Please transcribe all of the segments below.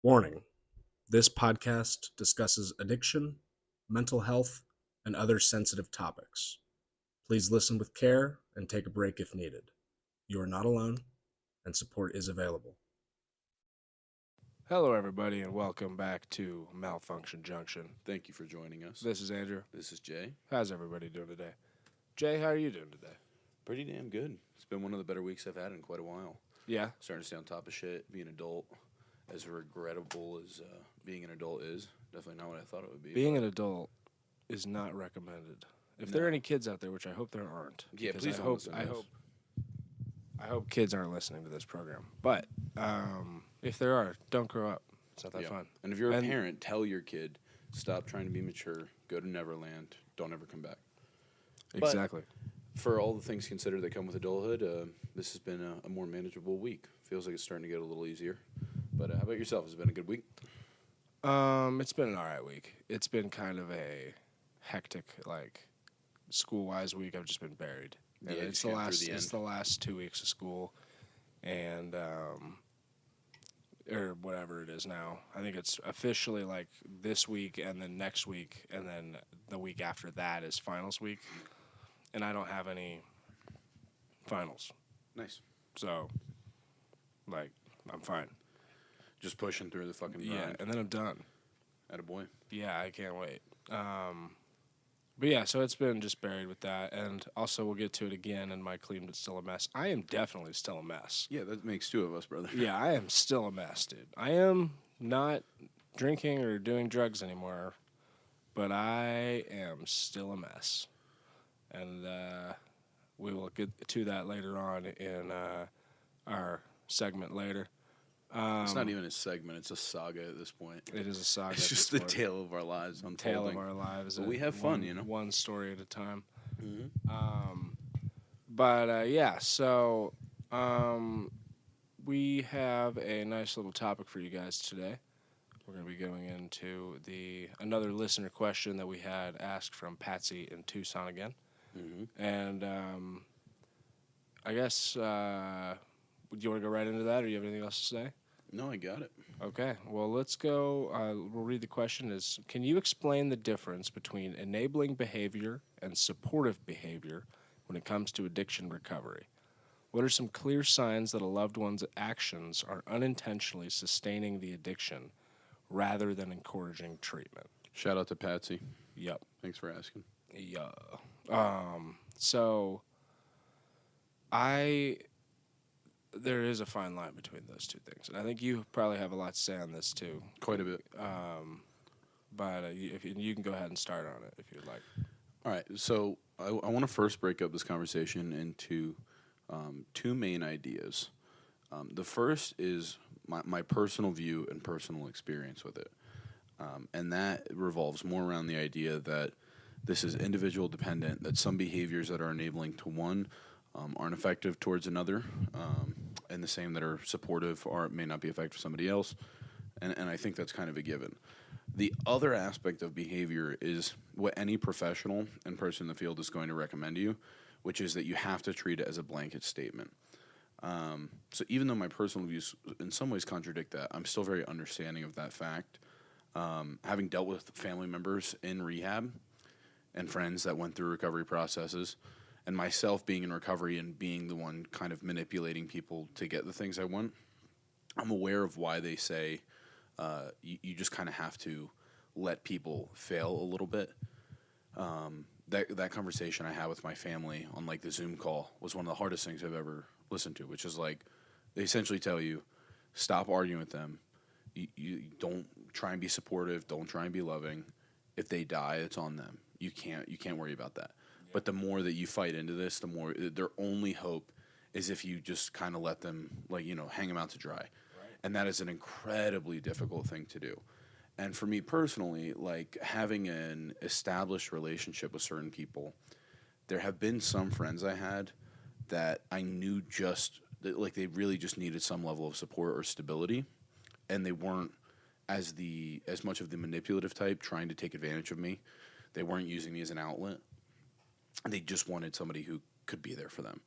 Warning: this podcast discusses addiction, mental health, and other sensitive topics. Please listen with care and take a break if needed. You are not alone, and support is available. Hello, everybody, and welcome back to Malfunction Junction. Thank you for joining us. This is Andrew. This is Jay. How's everybody doing today? Jay, how are you doing today? Pretty damn good. It's been one of the better weeks I've had in quite a while. Yeah? Starting to stay on top of shit, be an adult. As regrettable as being an adult is, definitely not what I thought it would be. Being an adult is not recommended. If there are any kids out there, which I hope there aren't. Yeah, please don't listen to this. I hope kids aren't listening to this program. But if there are, don't grow up. It's not that fun. And if you're a parent, tell your kid, stop trying to be mature, go to Neverland, don't ever come back. Exactly. But for all the things considered that come with adulthood, this has been a more manageable week. Feels like it's starting to get a little easier. But how about yourself? Has it been a good week? It's been an alright week. It's been kind of a hectic, school-wise week. I've just been buried. And Yeah, it's the last 2 weeks of school, and or whatever it is now. I think it's officially this week, and then next week, and then the week after that is finals week, and I don't have any finals. Nice. So, I'm fine. Just pushing through the fucking grind. Yeah, and then I'm done. Attaboy. Yeah, I can't wait. But yeah, so it's been just buried with that, and also we'll get to it again in my clean but still a mess. I am definitely still a mess. Yeah, that makes two of us, brother. Yeah, I am still a mess, dude. I am not drinking or doing drugs anymore, but I am still a mess. And we will get to that later on in our segment later. It's not even a segment; it's a saga at this point. It is a saga. It's just the tale of our lives unfolding. Tale of our lives. But we have fun, One story at a time. Mm-hmm. So we have a nice little topic for you guys today. We're going to be going into another listener question that we had asked from Patsy in Tucson again. Mm-hmm. And I guess, do you want to go right into that, or do you have anything else to say? No, I got it. Okay, well, let's go. We'll read the question is, can you explain the difference between enabling behavior and supportive behavior when it comes to addiction recovery? What are some clear signs that a loved one's actions are unintentionally sustaining the addiction rather than encouraging treatment? Shout out to Patsy. Yep. Thanks for asking. Yeah. There is a fine line between those two things, and I think you probably have a lot to say on this too. Quite a bit. But if you can go ahead and start on it if you'd like. All right, so I want to first break up this conversation into two main ideas. The first is my personal view and personal experience with it, and that revolves more around the idea that this is individual dependent, that some behaviors that are enabling to one aren't effective towards another, and the same that are supportive may not be effective for somebody else, and I think that's kind of a given. The other aspect of behavior is what any professional and person in the field is going to recommend to you, which is that you have to treat it as a blanket statement. So even though my personal views in some ways contradict that, I'm still very understanding of that fact. Having dealt with family members in rehab and friends that went through recovery processes, and myself being in recovery and being the one kind of manipulating people to get the things I want, I'm aware of why they say you just kind of have to let people fail a little bit. That conversation I had with my family on the Zoom call was one of the hardest things I've ever listened to, which is they essentially tell you, stop arguing with them. You don't try and be supportive. Don't try and be loving. If they die, it's on them. You can't worry about that. But the more that you fight into this, the more their only hope is if you just kind of let them, hang them out to dry. Right. And that is an incredibly difficult thing to do. And for me personally, having an established relationship with certain people, there have been some friends I had that I knew they really just needed some level of support or stability, and they weren't as much of the manipulative type trying to take advantage of me. They weren't using me as an outlet. They just wanted somebody who could be there for them.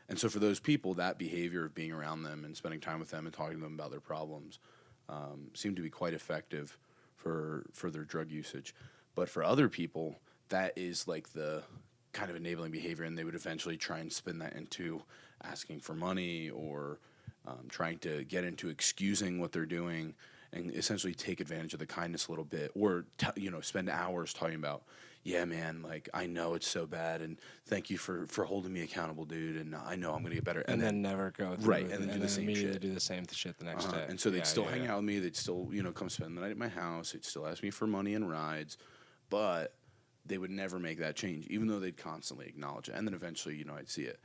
And so for those people, that behavior of being around them and spending time with them and talking to them about their problems seem to be quite effective for their drug usage. But for other people, that is like the kind of enabling behavior, and they would eventually try and spin that into asking for money or trying to get into excusing what they're doing and essentially take advantage of the kindness a little bit, or spend hours talking about, yeah, man, like I know it's so bad, and thank you for holding me accountable, dude, and I know I'm gonna get better, and then never go through right, with and it, then do the same immediately shit. do the same shit the next day. And so they'd still hang yeah. out with me. They'd still, come spend the night at my house. They'd still ask me for money and rides, but they would never make that change, even though they'd constantly acknowledge it. And then eventually, I'd see it.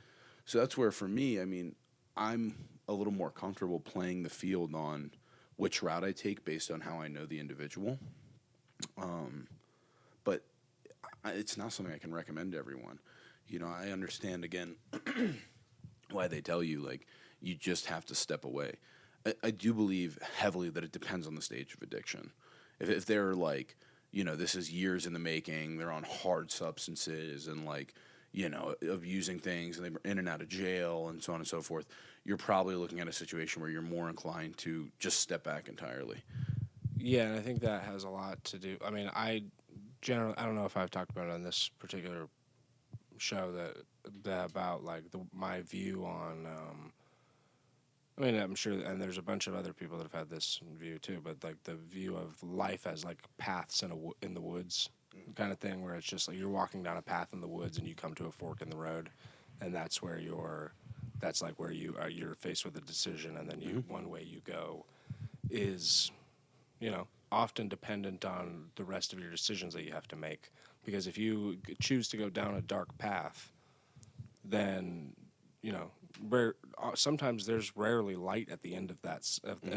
So that's where, for me, I mean, I'm a little more comfortable playing the field on which route I take based on how I know the individual. But it's not something I can recommend to everyone. I understand, again, why they tell you, like, you just have to step away. I do believe heavily that it depends on the stage of addiction. If they're like, this is years in the making, they're on hard substances and like, abusing things, and they're in and out of jail and so on and so forth, you're probably looking at a situation where you're more inclined to just step back entirely. Yeah, and I think that has a lot to do. I mean, I don't know if I've talked about it on this particular show that about like my view on. I mean, I'm sure, and there's a bunch of other people that have had this view too. But like the view of life as like paths in the woods, kind of thing, where it's just like you're walking down a path in the woods and you come to a fork in the road, and that's where that's like where you're faced with a decision, and then one way you go is, often dependent on the rest of your decisions that you have to make. Because if you choose to go down a dark path, then, sometimes there's rarely light at the end of at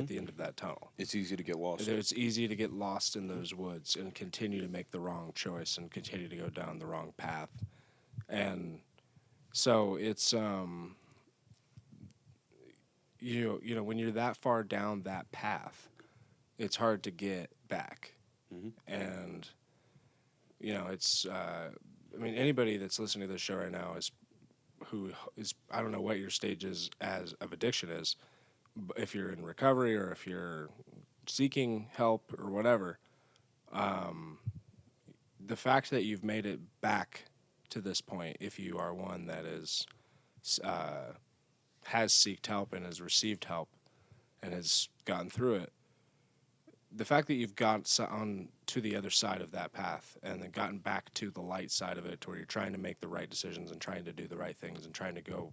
the end of that tunnel. It's easy to get lost. It's easy to get lost in those woods and continue to make the wrong choice and continue to go down the wrong path. And so it's when you're that far down that path, it's hard to get back. And it's I mean, anybody that's listening to this show right now who is I don't know what your stage is of addiction is, if you're in recovery or if you're seeking help or whatever, the fact that you've made it back to this point, if you are one that has sought help and has received help and has gotten through it, the fact that you've got on to the other side of that path and then gotten back to the light side of it, where you're trying to make the right decisions and trying to do the right things and trying to go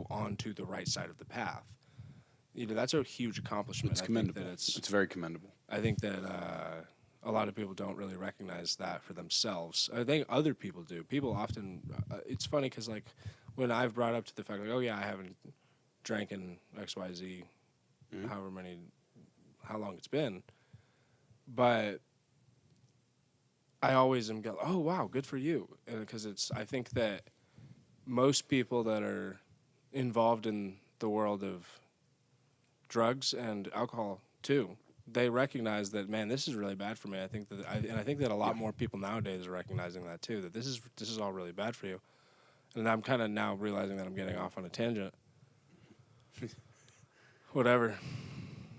onto the right side of the path, that's a huge accomplishment. It's commendable. It's very commendable. I think that a lot of people don't really recognize that for themselves. I think other people do. People often, it's funny because like when I've brought up to the fact like, oh yeah, I haven't drank in XYZ, how long it's been, but I always am go, oh wow, good for you, because I think that most people that are involved in the world of drugs and alcohol too, they recognize that, man, this is really bad for me. I think that a lot more people nowadays are recognizing that too, that this is all really bad for you. And I'm kind of now realizing that I'm getting off on a tangent. Whatever.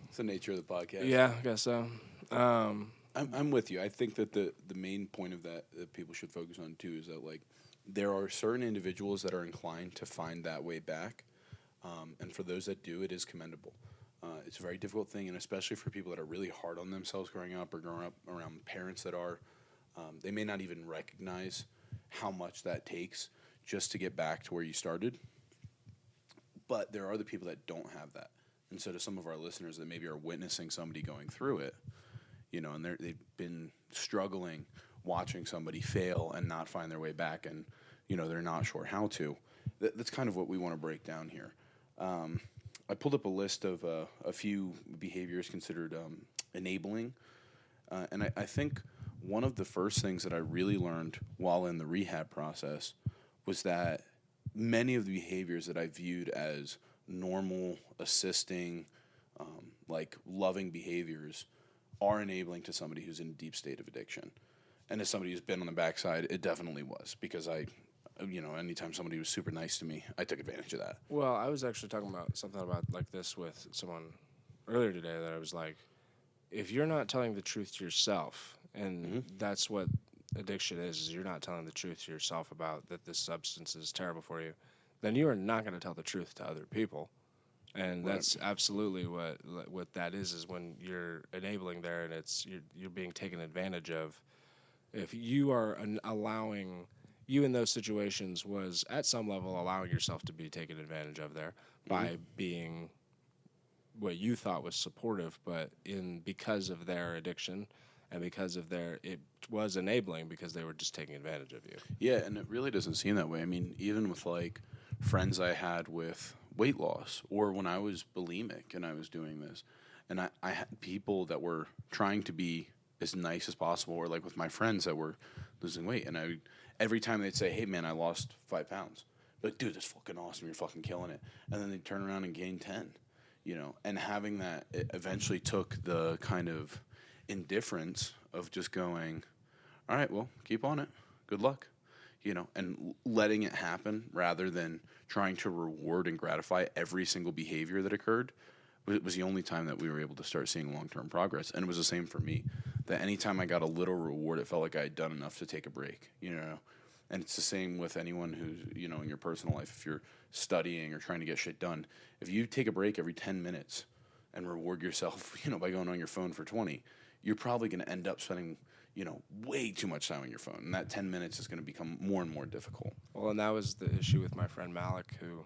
It's the nature of the podcast. Yeah, I guess so. I'm with you. I think that the main point of that people should focus on too is that like there are certain individuals that are inclined to find that way back, and for those that do, it is commendable. It's a very difficult thing, and especially for people that are really hard on themselves growing up or growing up around parents that are, they may not even recognize how much that takes just to get back to where you started. But there are the people that don't have that. And so to some of our listeners that maybe are witnessing somebody going through it, and they've been struggling watching somebody fail and not find their way back, and, they're not sure how to. That's kind of what we want to break down here. I pulled up a list of a few behaviors considered enabling. And I think one of the first things that I really learned while in the rehab process was that many of the behaviors that I viewed as normal, assisting, like loving behaviors are enabling to somebody who's in a deep state of addiction. And as somebody who's been on the backside, it definitely was, because anytime somebody was super nice to me, I took advantage of that. Well, I was actually talking about something about like this with someone earlier today that I was like, if you're not telling the truth to yourself, and that's what addiction is you're not telling the truth to yourself about that this substance is terrible for you, then you are not going to tell the truth to other people. And Right. that's absolutely what that is when you're enabling there, and you're being taken advantage of. If you are allowing you in those situations was at some level allowing yourself to be taken advantage of there by being what you thought was supportive, but in because of their addiction and because of their it was enabling because they were just taking advantage of you. Yeah, and it really doesn't seem that way. I mean, even with like friends I had with weight loss, or when I was bulimic and I was doing this, and I had people that were trying to be as nice as possible, or like with my friends that were losing weight, and every time they'd say, "Hey, man, I lost 5 pounds," like, dude, that's fucking awesome. You're fucking killing it. And then they'd turn around and gain 10, and having that, it eventually took the kind of indifference of just going, all right, well, keep on it. Good luck. And letting it happen rather than trying to reward and gratify every single behavior that occurred was the only time that we were able to start seeing long-term progress. And it was the same for me. That anytime I got a little reward, it felt like I had done enough to take a break. And it's the same with anyone who's, in your personal life. If you're studying or trying to get shit done, if you take a break every 10 minutes and reward yourself, by going on your phone for 20, you're probably going to end up spending way too much time on your phone. And that 10 minutes is going to become more and more difficult. Well, and that was the issue with my friend Malik, who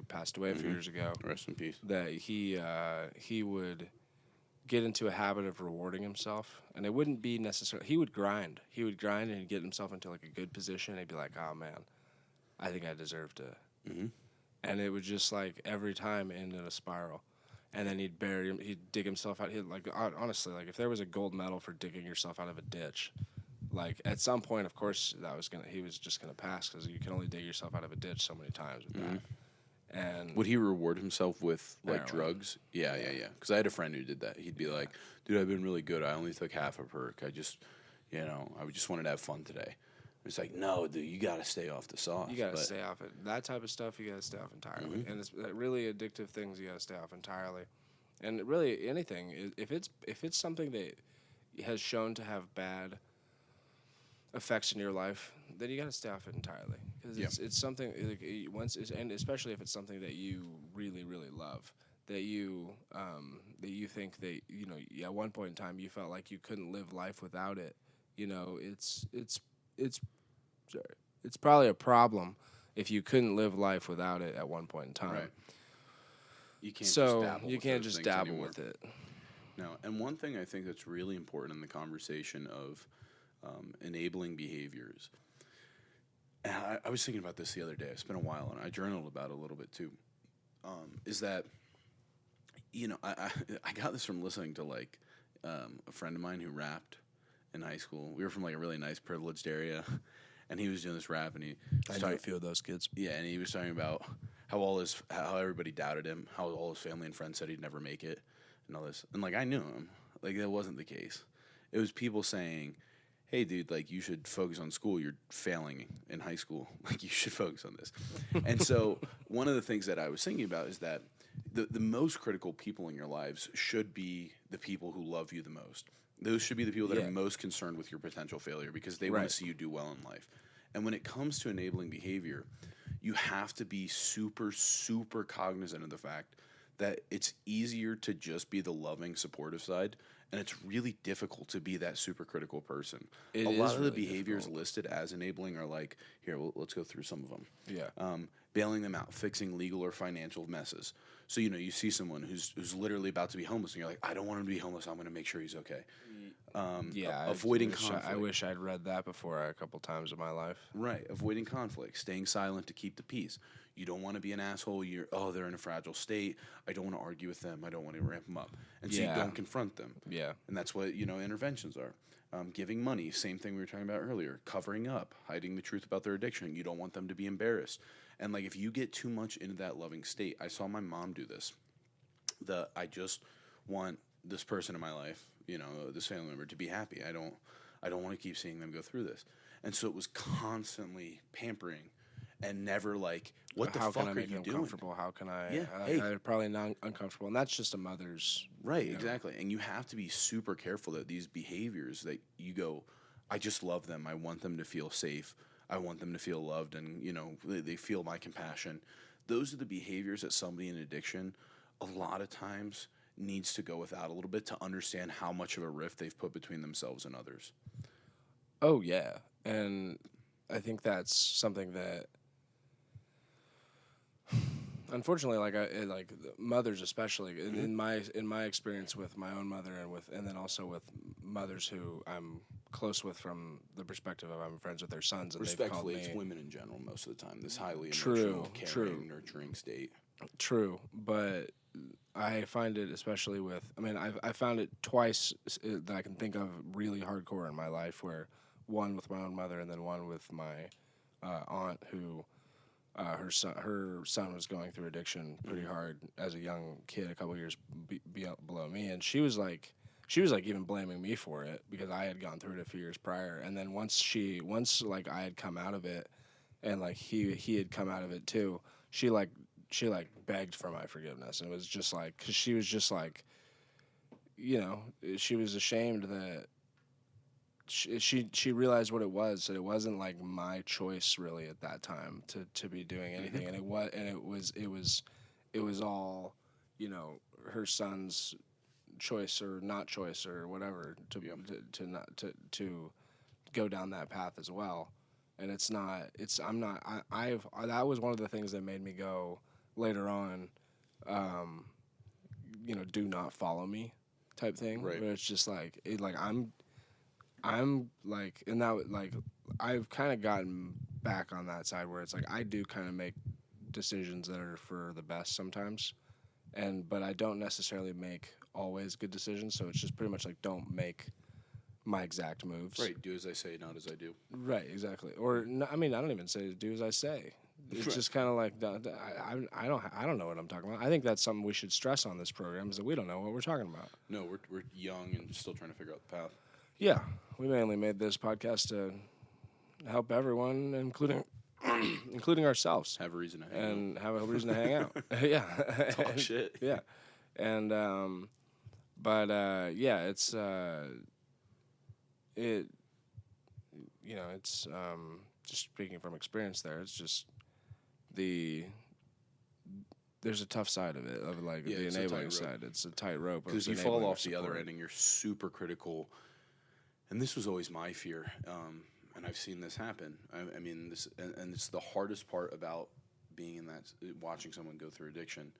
passed away a few years ago. Rest in peace. That he would get into a habit of rewarding himself, and it wouldn't be necessarily. He would grind. He would grind and he'd get himself into like a good position. And he'd be like, "Oh man, I think I deserve to." And it would just like every time end in a spiral. And then he'd dig himself out. He'd like honestly, like if there was a gold medal for digging yourself out of a ditch, like at some point, of course, he was just gonna pass because you can only dig yourself out of a ditch so many times with that. And Would he reward himself with like Heroin. drugs? Yeah. Because I had a friend who did that. He'd be like, "Dude, I've been really good. I only took half a perk. I just wanted to have fun today." It's like, no, dude, you got to stay off the sauce. you gotta But- stay off it. That type of stuff, you gotta stay off entirely. And it's really addictive things, you gotta stay off entirely. And really anything, if it's something that has shown to have bad effects in your life, then you got to stay off it entirely because it's something like, and especially if it's something that you really really love, that you think that at one point in time you felt like you couldn't live life without it. It's it's probably a problem if you couldn't live life without it at one point in time. Right. You can't So just dabble you with can't those just things dabble anymore. with it. No, and one thing I think that's really important in the conversation of enabling behaviors, and I was thinking about this the other day. It's been a while, and I journaled about it a little bit too. Is that I got this from listening to like a friend of mine who rapped in high school. We were from like a really nice privileged area, and he was doing this rap, and he was talking, a few of those kids. yeah, and he was talking about how everybody doubted him, how all his family and friends said he'd never make it, and all this. And like I knew him, like that wasn't the case. It was people saying, "Hey, dude, like you should focus on school. You're failing in high school. Like you should focus on this." And so one of the things that I was thinking about is that the most critical people in your lives should be the people who love you the most. Those should be the people that Yeah. are most concerned with your potential failure because they want Right. to see you do well in life. And when it comes to enabling behavior, you have to be super, super cognizant of the fact that it's easier to just be the loving, supportive side, and it's really difficult to be that super critical person. It a is lot of the really behaviors difficult. listed as enabling are like, here, let's go through some of them. Yeah. Bailing them out, fixing legal or financial messes. So you see someone who's literally about to be homeless, and you're like, I don't want him to be homeless. I'm going to make sure he's okay. Avoiding conflict. I wish I'd read that before a couple times in my life. Right, avoiding conflict, staying silent to keep the peace. You don't want to be an asshole. They're in a fragile state. I don't want to argue with them. I don't want to ramp them up. And so you Yeah. don't confront them. Yeah. And that's what, interventions are. Giving money, same thing we were talking about earlier. Covering up, hiding the truth about their addiction. You don't want them to be embarrassed. And like if you get too much into that loving state, I saw my mom do this. I just want this person in my life, this family member to be happy. I don't want to keep seeing them go through this. And so it was constantly pampering and never like, what the How can fuck I are make you them doing? comfortable? How can I? Yeah, hey. I'm probably not uncomfortable, and that's just a mother's. Right, You know, exactly. And you have to be super careful that these behaviors that you go, I just love them. I want them to feel safe. I want them to feel loved and, they feel my compassion. Those are the behaviors that somebody in addiction a lot of times needs to go without a little bit to understand how much of a rift they've put between themselves and others. Oh yeah, and I think that's something that, unfortunately, like mothers especially in my experience with my own mother and then also with mothers who I'm close with from the perspective of I'm friends with their sons and they've called Respectfully, me. it's women in general most of the time. This highly True, emotional, caring, true. nurturing state. True, but I find it especially with. I mean, I found it twice that I can think of really hardcore in my life. Where one with my own mother, and then one with my aunt, who her son was going through addiction pretty hard as a young kid, a couple years below me, and she was like even blaming me for it because I had gone through it a few years prior, and then once like I had come out of it, and like he had come out of it too, she begged for my forgiveness, and it was just like because she was just like, she was ashamed that she realized what it was, that it wasn't like my choice really at that time to be doing anything, and it was all, her son's choice or not choice or whatever to not to go down that path as well. And it's not it's I'm not I've that was one of the things that made me go later on, do not follow me type thing, Right. where it's just like I'm like, and that like I've kind of gotten back on that side where it's like I do kind of make decisions that are for the best sometimes, but I don't necessarily make always good decisions, so it's just pretty much like don't make my exact moves. Right, do as I say, not as I do. Right, exactly. Or no, I mean, I don't even say do as I say. It's Right. just kind of like I don't know what I'm talking about. I think that's something we should stress on this program is that we don't know what we're talking about. No, we're young and still trying to figure out the path. Yeah, we mainly made this podcast to help everyone, including ourselves, Have a reason to hang and have a reason to hang out. Yeah, out. Talk shit. yeah, and but yeah, it's it. It's just speaking from experience. There, it's just there's a tough side of it, of like Yeah, the it's a enabling tightrope. side. It's a tightrope Because you fall off the other end and you're super critical. And this was always my fear. And I've seen this happen. I mean, and it's the hardest part about being in that, watching someone go through addiction.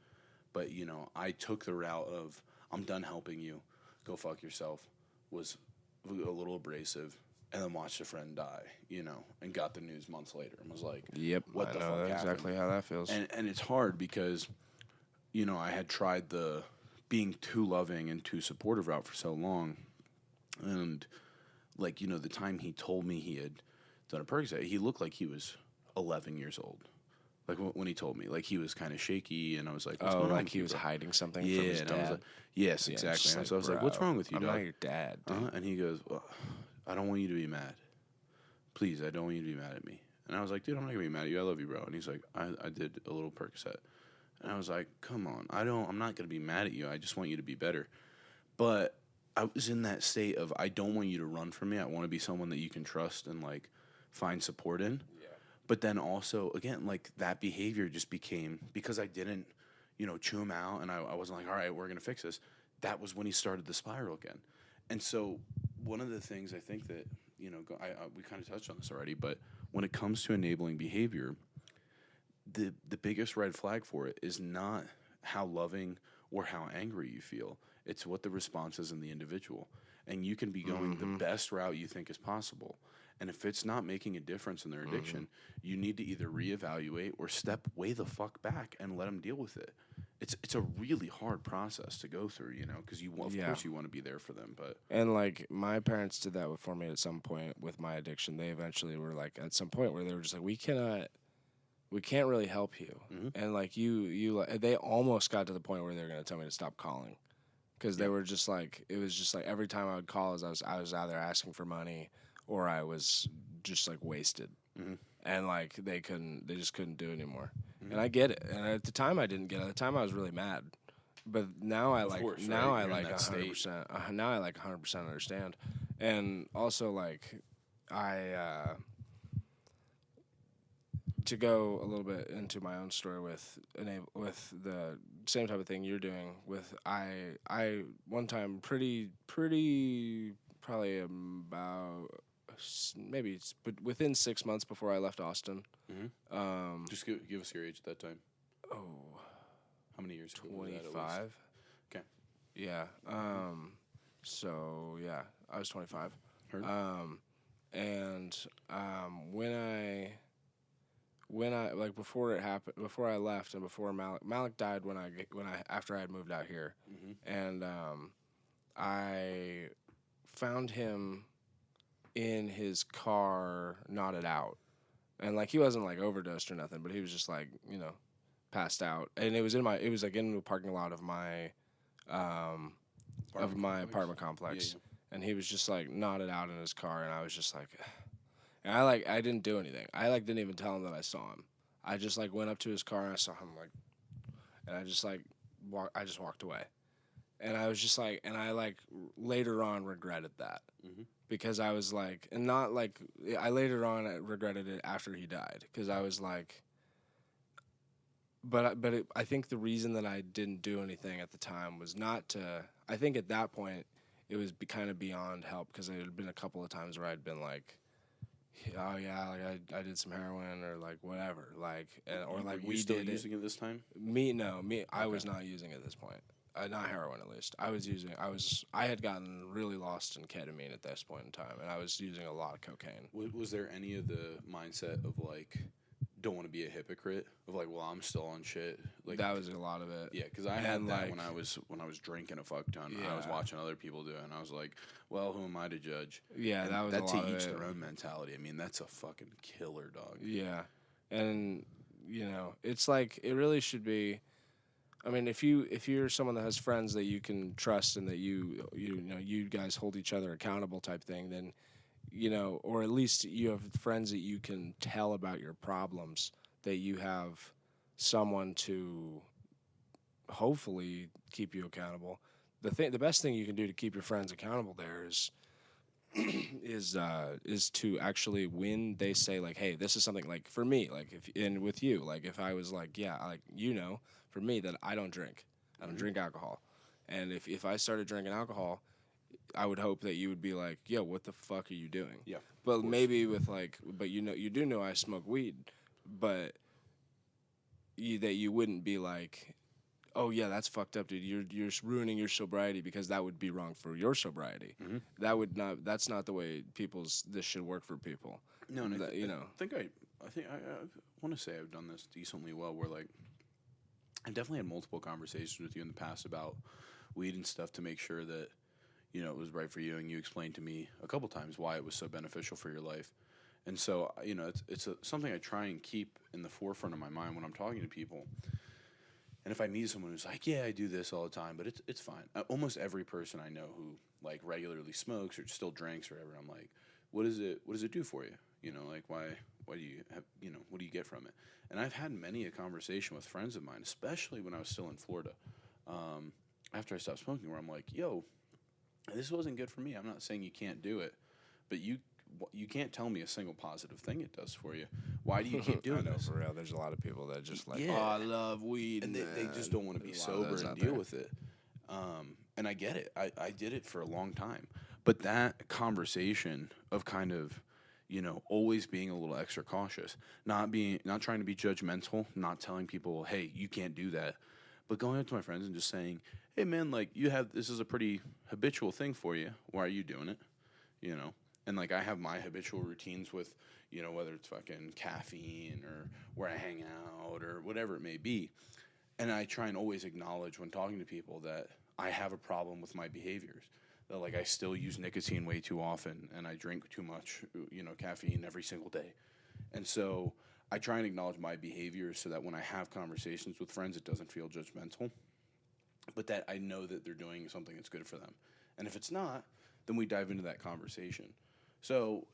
But, I took the route of, I'm done helping you, go fuck yourself, was a little abrasive, and then watched a friend die, and got the news months later and was like, Yep, what I the know fuck happened? exactly how that feels. And it's hard because, I had tried the being too loving and too supportive route for so long. And, like, the time he told me he had done a Percocet, he looked like he was 11 years old. Like, when he told me, like, he was kind of shaky, and I was like, what's going on like with he you, was bro? hiding something Yeah, from his and dad. I was like, yes, Yeah, exactly. just And so I was like, what's "Bro, wrong with you, I'm dog? not your dad, dude." And he goes, well, I don't want you to be mad. Please, I don't want you to be mad at me. And I was like, dude, I'm not going to be mad at you. I love you, bro. And he's like, I did a little Percocet. And I was like, come on. I'm not going to be mad at you. I just want you to be better. But I was in that state of, I don't want you to run from me. I want to be someone that you can trust and, like, find support in. Yeah. But then also, again, like, that behavior just became, because I didn't, chew him out, and I wasn't like, all right, we're going to fix this. That was when he started the spiral again. And so one of the things I think that, we kind of touched on this already, but when it comes to enabling behavior, the biggest red flag for it is not how loving or how angry you feel. It's what the response is in the individual. And you can be going the best route you think is possible. And if it's not making a difference in their addiction, you need to either reevaluate or step way the fuck back and let them deal with it. It's a really hard process to go through, because of course you want to be there for them, but And like my parents did that for me at some point with my addiction. They eventually were like at some point where they were just like, we can't really help you. And like they almost got to the point where they were going to tell me to stop calling, because they were just like, it was just like every time I would call, I was either asking for money or I was just like wasted. and like they just couldn't do it anymore. And I get it. And at the time, I didn't get it. At the time, I was really mad. But now I like course, now right? I You're in like that state. 100%. Now I like 100% understand, and also like I to go a little bit into my own story with the same type of thing you're doing with I one time pretty probably about maybe but within 6 months before I left Austin. Just give us your age at that time. Oh, How many years ago was that? At least? 25. Okay. Yeah. So yeah, I was 25. Heard. And when I like before it happened, before I left, and before Malik died when I after I had moved out here, and I found him in his car, nodded out, and like he wasn't like overdosed or nothing, but he was just like passed out, and it was like in the parking lot of my apartment complex, Yeah. and he was just like nodded out in his car, and I was just like, and I didn't do anything. I like didn't even tell him that I saw him. I just like went up to his car and I saw him like, and I just like I just walked away, and I was just like, and I like later on regretted that because I was like, and not like I later on regretted it after he died because I was like. I think the reason that I didn't do anything at the time was not to. I think at that point it was kind of beyond help because there had been a couple of times where I'd been like, oh yeah, like I did some heroin or like whatever, like or like Were we you still did using it this time? I was not using it at this point. Not heroin at least. I had gotten really lost in ketamine at this point in time, and I was using a lot of cocaine. Was there any of the mindset of like, don't want to be a hypocrite of like, well, I'm still on shit. Like That was a lot of it. yeah, because I had that like, when I was drinking a fuck ton. And I was Yeah. watching other people do it, and I was like, well, who am I to judge? Yeah, And that was a that's lot to of each it. their own mentality. I mean, that's a fucking killer, dog. Yeah, and it's like it really should be. I mean, if you're someone that has friends that you can trust and that you guys hold each other accountable type thing, then or at least you have friends that you can tell about your problems, that you have someone to hopefully keep you accountable. The best thing you can do to keep your friends accountable there is is to actually when they say like, hey, this is something like for me, like if and with you, like if I was like, yeah, like for me that I don't drink alcohol, and if I started drinking alcohol, I would hope that you would be like, yo, what the fuck are you doing? Yeah, but maybe with like, but you do know I smoke weed, but that you wouldn't be like, oh yeah, that's fucked up, dude. You're ruining your sobriety because that would be wrong for your sobriety. That's not the way this should work for people. No, and That, I think I want to say I've done this decently well. Where like, I definitely had multiple conversations with you in the past about weed and stuff to make sure that it was right for you, and you explained to me a couple times why it was so beneficial for your life. And so it's something I try and keep in the forefront of my mind when I'm talking to people. And if I meet someone who's like, yeah, I do this all the time, but it's fine. Almost every person I know who like regularly smokes or still drinks or whatever, I'm like, what does it do for you? Like why do you have, what do you get from it? And I've had many a conversation with friends of mine, especially when I was still in Florida, after I stopped smoking, where I'm like, yo, this wasn't good for me. I'm not saying you can't do it, but you can't tell me a single positive thing it does for you. Why do you keep doing I know this? for real. There's a lot of people that just like, Yeah. oh, I love weed, And they just don't want to be There's a lot of sober those and out deal there. with it. And I get it. I did it for a long time. But that conversation of kind of, always being a little extra cautious, not trying to be judgmental, not telling people, hey, you can't do that, but going up to my friends and just saying, hey, man, like this is a pretty habitual thing for you. Why are you doing it? And like I have my habitual routines with, whether it's fucking caffeine or where I hang out or whatever it may be. And I try and always acknowledge when talking to people that I have a problem with my behaviors. That like I still use nicotine way too often and I drink too much, caffeine every single day. And so I try and acknowledge my behaviors so that when I have conversations with friends, it doesn't feel judgmental, but that I know that they're doing something that's good for them. And if it's not, then we dive into that conversation. So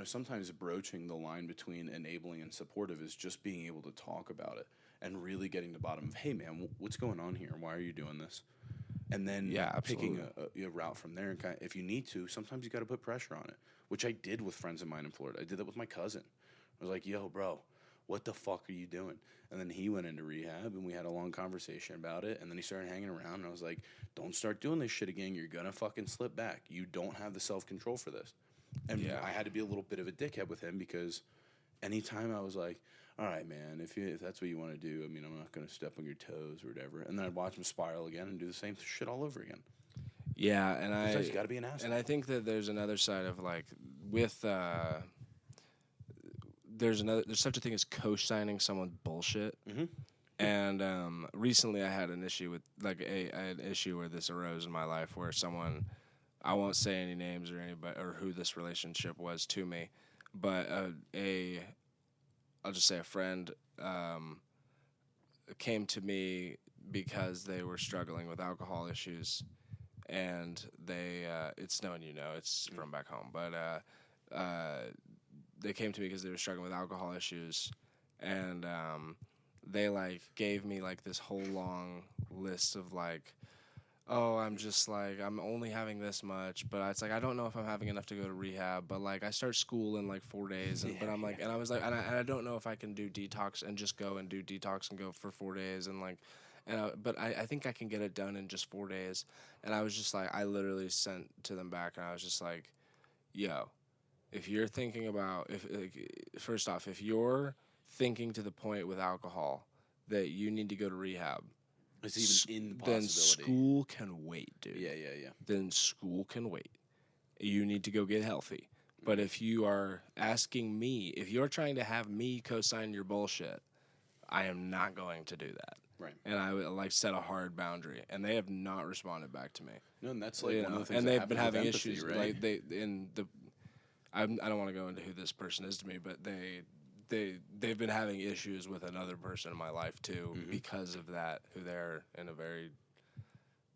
sometimes broaching the line between enabling and supportive is just being able to talk about it and really getting to the bottom of, hey man, what's going on here? Why are you doing this? And then Yeah, picking absolutely. a route from there. And if you need to, sometimes you got to put pressure on it, which I did with friends of mine in Florida. I did that with my cousin. I was like, yo, bro, what the fuck are you doing? And then he went into rehab, and we had a long conversation about it. And then he started hanging around, and I was like, don't start doing this shit again. You're going to fucking slip back. You don't have the self-control for this. And Yeah. I had to be a little bit of a dickhead with him because anytime I was like, all right, man, if that's what you want to do, I mean, I'm not going to step on your toes or whatever. And then I'd watch him spiral again and do the same shit all over again. Yeah, and Sometimes you got to be an asshole. and I think that there's another side of like with there's such a thing as co-signing someone's bullshit. Mm-hmm. And recently I had an issue with I had an issue where this arose in my life where someone, I won't say any names or anybody or who this relationship was to me, but I'll just say a friend came to me because they were struggling with alcohol issues, and it's known, it's from back home, but they came to me because they were struggling with alcohol issues, and they like gave me like this whole long list of like, oh, I'm only having this much, but it's like I don't know if I'm having enough to go to rehab, but like I start school in like 4 days, but I'm like, and I was like, and I don't know if I can do detox and just go and do detox and go for 4 days and like, but I think I can get it done in just 4 days, and I was just like, I literally sent to them back, and I was just like, yo, if you're thinking about first off, if you're thinking to the point with alcohol that you need to go to rehab, It's even in the then possibility. school can wait, dude. Yeah. Then school can wait. You need to go get healthy. But if you are asking me, if you're trying to have me co-sign your bullshit, I am not going to do that. Right. And I would like set a hard boundary, and they have not responded back to me. No, and that's like one of the things. And that they've been happens with having empathy, issues. right? Like I don't want to go into who this person is to me, but they've been having issues with another person in my life too because of that, who they're in a very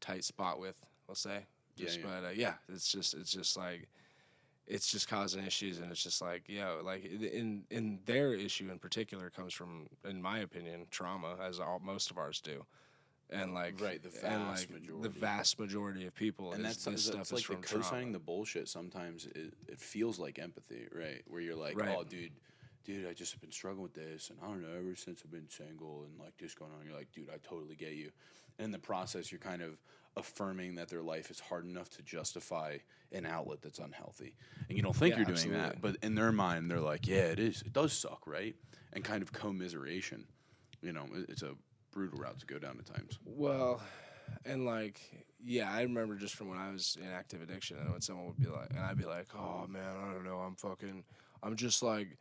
tight spot with, we'll say. But it's just like it's just causing issues, and it's just like, like in their issue in particular comes from, in my opinion, trauma, as most of ours do. And like Right, the vast majority. the vast majority of people, And this that's stuff is like from the co-signing trauma. the bullshit. Sometimes it feels like empathy, right? Where you're like, Right. oh, dude, I just have been struggling with this, and I don't know, ever since I've been single, and like this going on. You're like, dude, I totally get you. And in the process, you're kind of affirming that their life is hard enough to justify an outlet that's unhealthy, and you don't think you're doing that, but in their mind, they're like, yeah, it is. It does suck, right? And kind of commiseration. It's a brutal route to go down at times. Well, and like, I remember just from when I was in active addiction, and when someone would be like, and I'd be like, oh man, I don't know, I'm just like,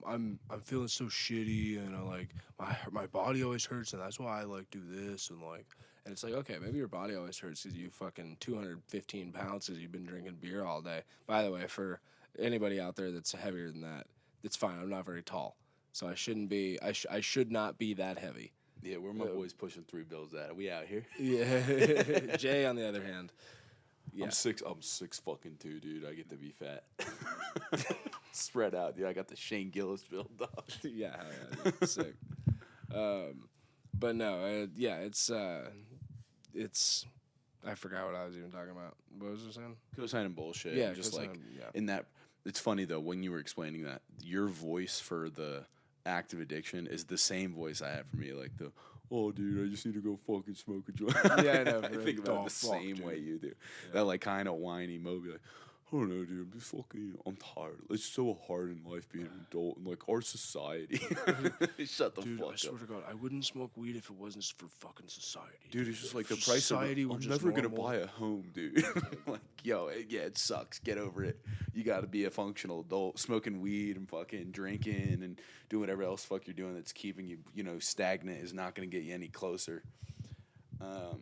I'm feeling so shitty, and I like my body always hurts, and that's why I like do this, and like, and it's like, okay, maybe your body always hurts because you fucking 215 pounds because you've been drinking beer all day. By the way, for anybody out there that's heavier than that, it's fine. I'm not very tall, so I shouldn't be. I should not be that heavy. Yeah, we're my boys pushing 3 bills at it. We out here. Yeah. Jay, on the other hand, I'm 6 fucking 2, dude. I get to be fat. Spread out, dude. I got the Shane Gillis build up. Yeah, hell yeah, dude. Sick. But no, it's. I forgot what I was even talking about. What was I saying? Co-signing bullshit. Yeah, just like yeah. in that. It's funny though when you were explaining that your voice for the active addiction is the same voice I have for me. Like oh dude, I just need to go fucking smoke a joint. Yeah, I know. I think about it the fuck, same dude. way you do. Yeah. That like kind of whiny Moby like. I don't know, dude. I'm just fucking. I'm tired. It's so hard in life being an adult and like our society. Shut the Dude, fuck up. I swear to God, I wouldn't smoke weed if it wasn't for fucking society. Dude, it's just like the If price of society were I'm just never going to normal. buy a home, dude. Like, yo, it sucks. Get over it. You got to be a functional adult. Smoking weed and fucking drinking and doing whatever else fuck you're doing that's keeping you, stagnant is not going to get you any closer.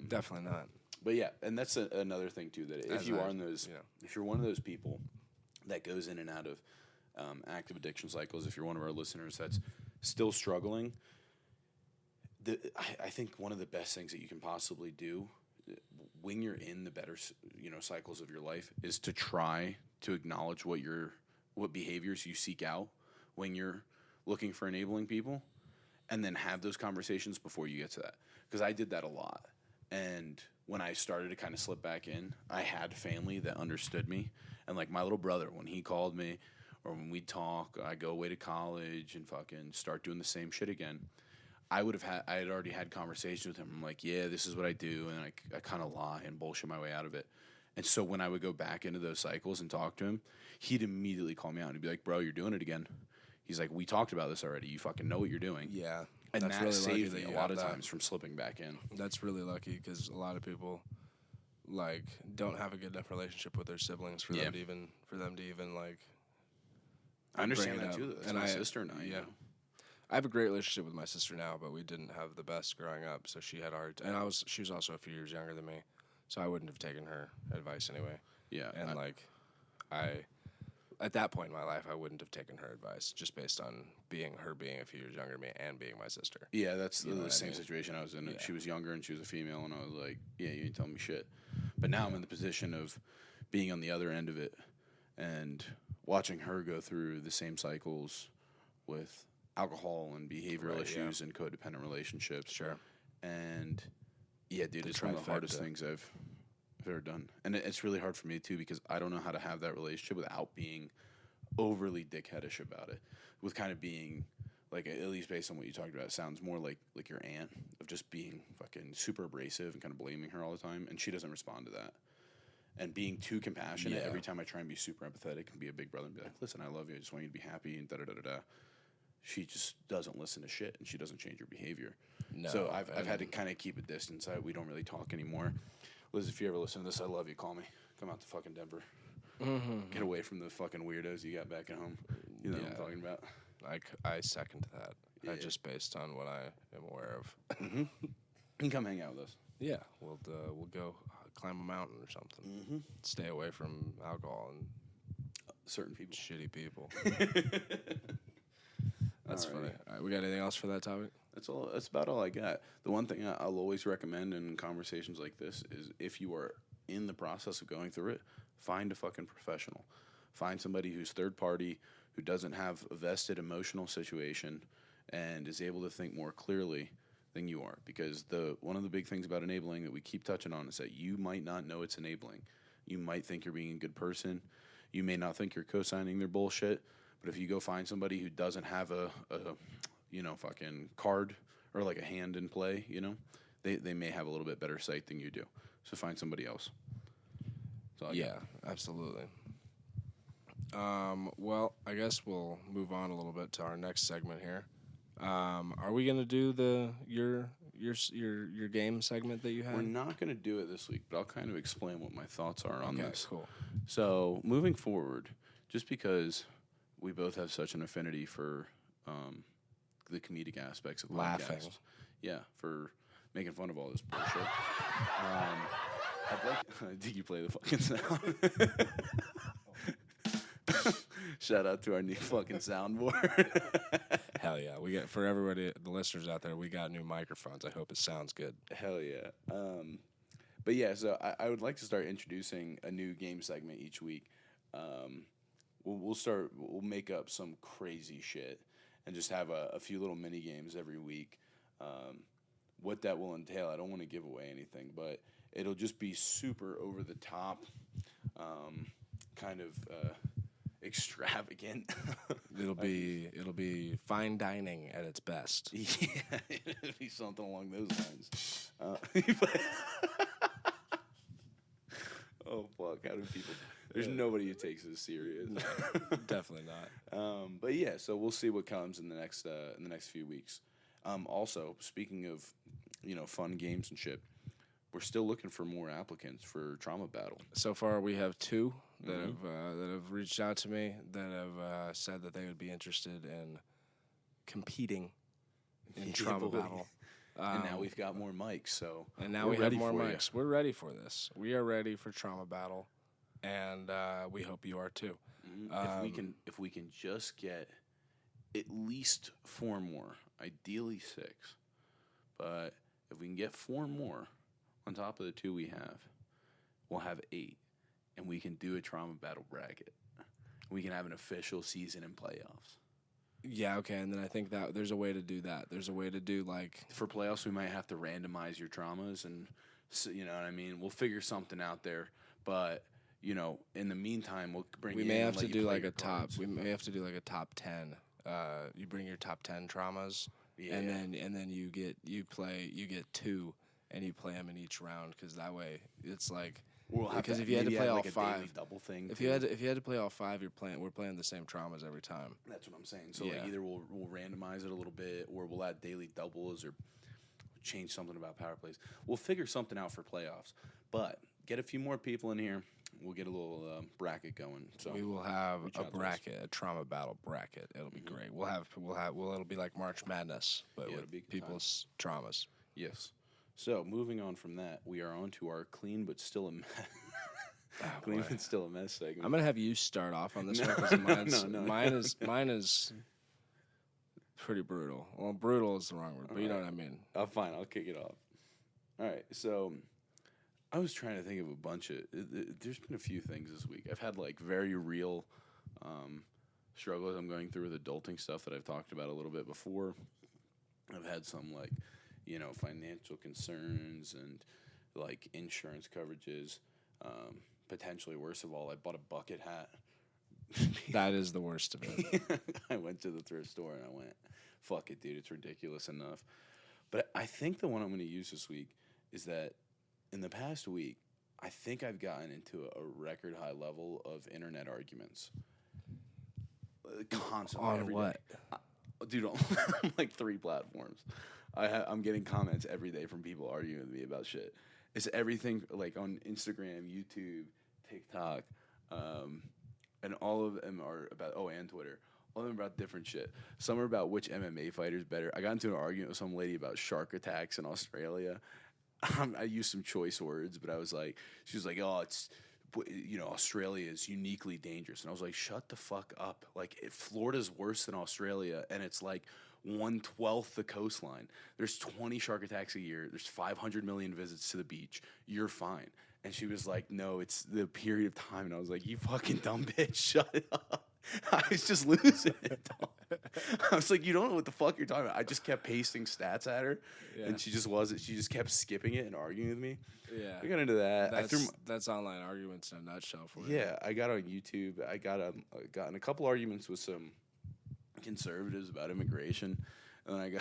Definitely not. But yeah, and that's another thing too, that if you're one of those people that goes in and out of active addiction cycles, if you're one of our listeners that's still struggling, I think one of the best things that you can possibly do when you're in the better cycles of your life is to try to acknowledge what what behaviors you seek out when you're looking for enabling people, and then have those conversations before you get to that. Because I did that a lot. And when I started to kind of slip back in, I had family that understood me. And like my little brother, when he called me or when we'd talk, I go away to college and fucking start doing the same shit again. I had already had conversations with him. I'm like, yeah, this is what I do. And I kind of lie and bullshit my way out of it. And so when I would go back into those cycles and talk to him, he'd immediately call me out and he'd be like, bro, you're doing it again. He's like, we talked about this already. You fucking know what you're doing. Yeah. And that's that really lucky saved that me a you lot have of that. times from slipping back in. That's really lucky because a lot of people like don't have a good enough relationship with their siblings for them to even like. I understand bring it that up. too. That's And my sister and I. You know? I have a great relationship with my sister now, but we didn't have the best growing up. So she had and she was also a few years younger than me, so I wouldn't have taken her advice anyway. Yeah, And at that point in my life, I wouldn't have taken her advice just based on being a few years younger than me and being my sister. Yeah, that's You know the what I same mean? situation I was in. Yeah. She was younger and she was a female, and I was like, yeah, you ain't telling me shit. But now I'm in the position of being on the other end of it and watching her go through the same cycles with alcohol and behavioral issues and codependent relationships. Sure. And yeah, dude, The it's one of the hardest trifecta. things I've ever done. And it's really hard for me too because I don't know how to have that relationship without being overly dickheadish about it. With kind of being like, at least based on what you talked about, it sounds more like your aunt, of just being fucking super abrasive and kind of blaming her all the time, and she doesn't respond to that. And being too compassionate every time I try and be super empathetic and be a big brother and be like, listen, I love you, I just want you to be happy and da-da-da-da-da. She just doesn't listen to shit, and she doesn't change her behavior. No, so I've had to kind of keep a distance. We don't really talk anymore. Liz, if you ever listen to this, I love you. Call me. Come out to fucking Denver. Get away from the fucking weirdos you got back at home. You know what I'm talking about. I second that. Yeah. Just based on what I am aware of. You can come hang out with us. Yeah, we'll go climb a mountain or something. Stay away from alcohol and Certain people. shitty people. That's Alrighty. funny. All right, we got anything else for that topic? That's about all I got. The one thing I'll always recommend in conversations like this is if you are in the process of going through it, find a fucking professional. Find somebody who's third party, who doesn't have a vested emotional situation, and is able to think more clearly than you are. Because one of the big things about enabling that we keep touching on is that you might not know it's enabling. You might think you're being a good person. You may not think you're co-signing their bullshit. But if you go find somebody who doesn't have a fucking card or like a hand in play, they may have a little bit better sight than you do. So find somebody else. Absolutely. Well, I guess we'll move on a little bit to our next segment here. Are we gonna do your game segment that you had? We're not going to do it this week, but I'll kind of explain what my thoughts are on this. Cool. So moving forward, just because we both have such an affinity for the comedic aspects of Laughing. podcasts, for making fun of all this bullshit. I'd like. Did you play the fucking sound? Shout out to our new fucking soundboard. Hell yeah. We got, for everybody, the listeners out there, we got new microphones. I hope it sounds good. Hell yeah. But yeah, so I would like to start introducing a new game segment each week. We'll make up some crazy shit and just have a few little mini games every week. What that will entail, I don't want to give away anything, but it'll just be super over the top, kind of extravagant. It'll be fine dining at its best. Yeah, it'll be something along those lines. Oh fuck! How do people? There's nobody who takes this serious. Definitely not. But yeah, so we'll see what comes in the next few weeks. Also, speaking of fun games and shit, we're still looking for more applicants for Trauma Battle. So far, we have two that have reached out to me that have said that they would be interested in competing in Trauma boy. Battle. And now we've got more mics, so And now we're we have ready more for ya. mics. We're ready for this. We are ready for Trauma Battle, and we hope you are too. If we can just get at least 4 more, ideally 6, but if we can get 4 more on top of the 2 we have, we'll have 8, and we can do a Trauma Battle bracket. We can have an official season and playoffs. Yeah, okay, and then I think that there's a way to do that. There's a way to do like For playoffs, we might have to randomize your traumas, and you know what I mean. We'll figure something out there, but in the meantime, we'll bring. we you may in have and let to you do play like your a top. cards. We may have to do like a top 10. You bring your top 10 traumas, Yeah, and yeah. then you get 2, and you play them in each round because that way it's like We'll have because to if you had to maybe play add, all like a daily 5, double thing. if too. you had to play all 5, we're playing the same traumas every time. That's what I'm saying. So Yeah. like either we'll randomize it a little bit, or we'll add daily doubles, or change something about power plays. We'll figure something out for playoffs. But get a few more people in here. We'll get a little bracket going. So We will have reach a out to us. bracket, a trauma battle bracket. It'll be great. It'll be like March Madness, but Yeah, with it'll be a good people's traumas. Yes. So moving on from that, we are on to our clean but still a mess. Clean boy. but still a mess segment. I'm gonna have you start off on this No, one because no. mine is pretty brutal. Well, brutal is the wrong word, but you know what I mean. Fine, I'll kick it off. All right, so I was trying to think of a bunch of. There's been a few things this week. I've had like very real struggles I'm going through with adulting stuff that I've talked about a little bit before. I've had some like, financial concerns and like insurance coverages. Potentially worst of all, I bought a bucket hat. That is the worst of it. I went to the thrift store and I went, fuck it, dude, it's ridiculous enough. But I think the one I'm going to use this week is that in the past week, I think I've gotten into a record high level of internet arguments. Constantly. On every what? day. Dude, on like 3 platforms. I'm getting comments every day from people arguing with me about shit. It's everything like on Instagram, YouTube, TikTok, and all of them are about, and Twitter. All of them about different shit. Some are about which MMA fighter's better. I got into an argument with some lady about shark attacks in Australia. I used some choice words, but she was like, oh, Australia is uniquely dangerous. And I was like, shut the fuck up. Like, Florida's worse than Australia, and it's like 1/12 the coastline. There's 20 shark attacks a year. There's 500 million visits to the beach. You're fine. And she was like, no, it's the period of time. And I was like, you fucking dumb bitch, shut up. I was just losing it. I was like, you don't know what the fuck you're talking about. I just kept pasting stats at her, and she just kept skipping it and arguing with me. Yeah, We got into that. That's online arguments in a nutshell for you. Yeah, I got on YouTube. I got in a couple arguments with some conservatives about immigration, and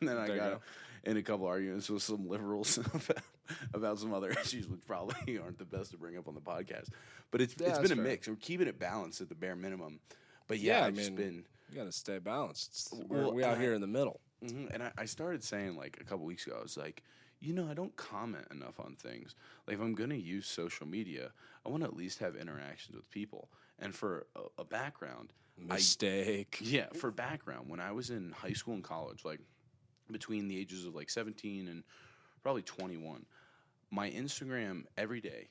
then I got in a couple arguments with some liberals about some other issues, which probably aren't the best to bring up on the podcast. But it's been a mix. We're keeping it balanced at the bare minimum. But I mean, you gotta stay balanced. We out here in the middle. Mm-hmm. And I started saying like a couple weeks ago, I was like, I don't comment enough on things. Like if I'm gonna use social media, I want to at least have interactions with people. And for a background, for background, when I was in high school and college, like between the ages of like 17 and probably 21, my Instagram every day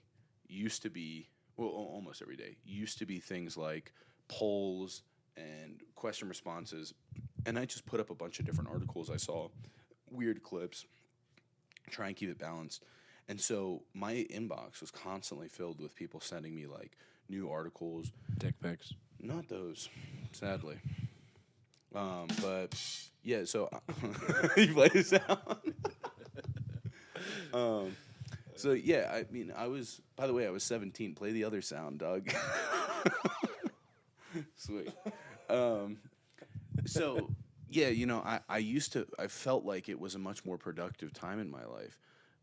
used to be, almost every day, used to be things like polls and question responses. And I just put up a bunch of different articles I saw, weird clips, try and keep it balanced. And so my inbox was constantly filled with people sending me like new articles. Dick pics. Not those, sadly. But yeah, so you play the sound. So yeah, I mean, by the way, I was 17. Play the other sound, Doug. Sweet. So yeah, I felt like it was a much more productive time in my life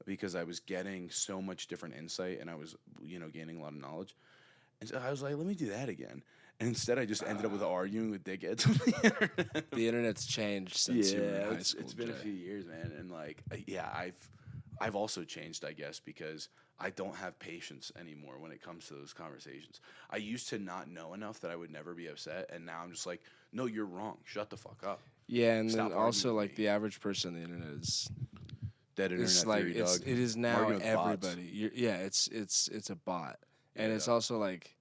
because I was getting so much different insight and I was, gaining a lot of knowledge. And so I was like, let me do that again. And instead, I just ended up with arguing with dickheads on the internet. The internet's changed since you were in high school. It's been a few years, man. And like, I've also changed, I guess, because I don't have patience anymore when it comes to those conversations. I used to not know enough that I would never be upset, and now I'm just like, no, you're wrong. Shut the fuck up. Yeah, and Stop then also arguing with like me. the average person on the internet is Dead internet it's like theory, dog. it is now Arguing with bots. everybody. It's a bot, and Yeah. it's also like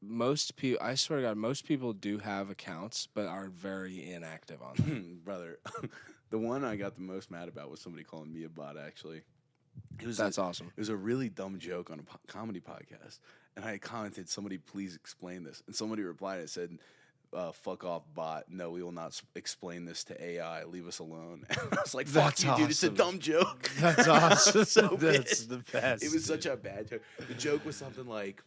most people. I swear to God, most people do have accounts, but are very inactive on them. Brother, the one I got the most mad about was somebody calling me a bot, actually. That's awesome. It was a really dumb joke on a comedy podcast, and I commented, "Somebody please explain this." And somebody replied and said, "Fuck off, bot. No, we will not explain this to AI. Leave us alone." And I was like, "Fuck That's you, dude. It's a awesome. dumb joke." That's awesome. So That's pissed. the best. It was such a bad joke. The joke was something like,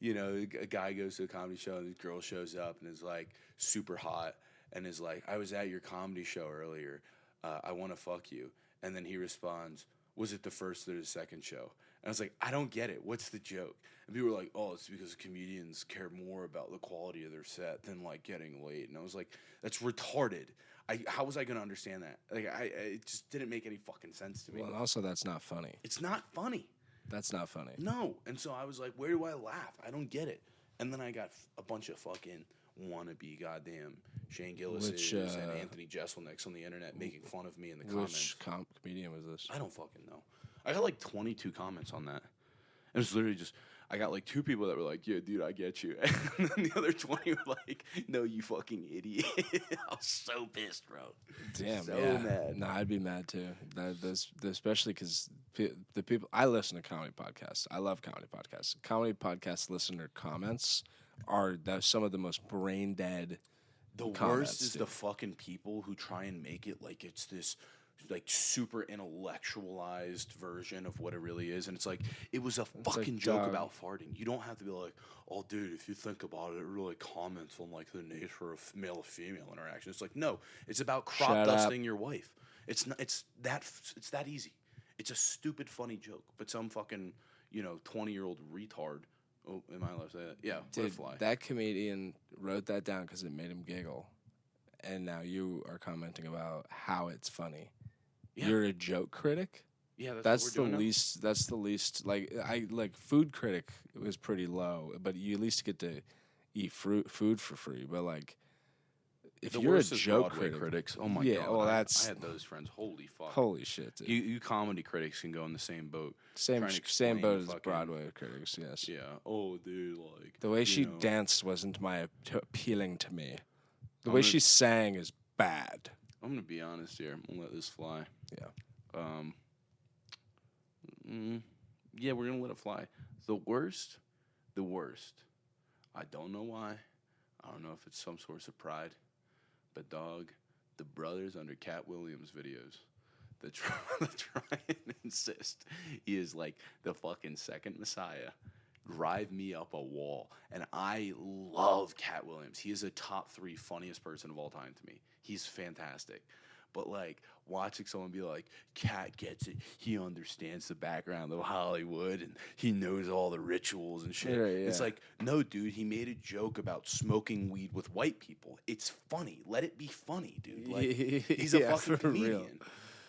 a guy goes to a comedy show and this girl shows up and is like super hot and is like, "I was at your comedy show earlier. I want to fuck you." And then he responds, "Was it the first or the second show?" And I was like, "I don't get it. What's the joke?" And people were like, "Oh, it's because comedians care more about the quality of their set than like getting laid." And I was like, "That's retarded. How was I going to understand that? Like, it just didn't make any fucking sense to me." Well, and also that's not funny. It's not funny. That's not funny. No. And so I was like, where do I laugh? I don't get it. And then I got a bunch of fucking wannabe goddamn Shane Gillis's and Anthony Jeselnik's on the internet making fun of me in the comments. Which comedian was this? I don't fucking know. I got like 22 comments on that. It was literally just, I got like 2 people that were like, "Yeah, dude, I get you." And then the other 20 were like, "No, you fucking idiot." I was so pissed, bro. Damn, so yeah. mad. No, I'd be mad too. Especially because the people I listen to comedy podcasts. I love comedy podcasts. Comedy podcast listener comments are some of the most brain dead. The worst is the fucking people who try and make it like it's this like super intellectualized version of what it really is, and it's like it was a fucking joke about farting. You don't have to be like, "Oh, dude, if you think about it, it really comments on like the nature of male female interaction." It's like, no, it's about crop dusting your wife. It's not. It's that easy. It's a stupid funny joke, but some fucking 20-year-old retard. Oh, am I allowed to say that? Yeah, Dude, fly. that comedian wrote that down because it made him giggle, and now you are commenting about how it's funny. Yeah. You're a joke critic. Yeah, that's the least. That's the least. Like food critic was pretty low, but you at least get to eat food for free. But like, if you're a joke critics, oh my god, well, I had those friends. Holy fuck, holy shit, dude. You comedy critics can go in the same boat. Same boat as Broadway critics. Yes. Yeah. Oh, dude, like the way she danced wasn't appealing to me. The way she sang is bad. I'm gonna be honest here. I'm gonna let this fly. Yeah. Yeah, we're gonna let it fly. The worst. I don't know why. I don't know if it's some source of pride, but dog, the brothers under Cat Williams videos that try and insist he is like the fucking second Messiah drive me up a wall. And I love Cat Williams. He is a top 3 funniest person of all time to me. He's fantastic. But like watching someone be like, "Cat gets it. He understands the background of Hollywood and he knows all the rituals and shit." Right, yeah. It's like, no, dude, he made a joke about smoking weed with white people. It's funny. Let it be funny, dude. Like, he's a fucking comedian. Real.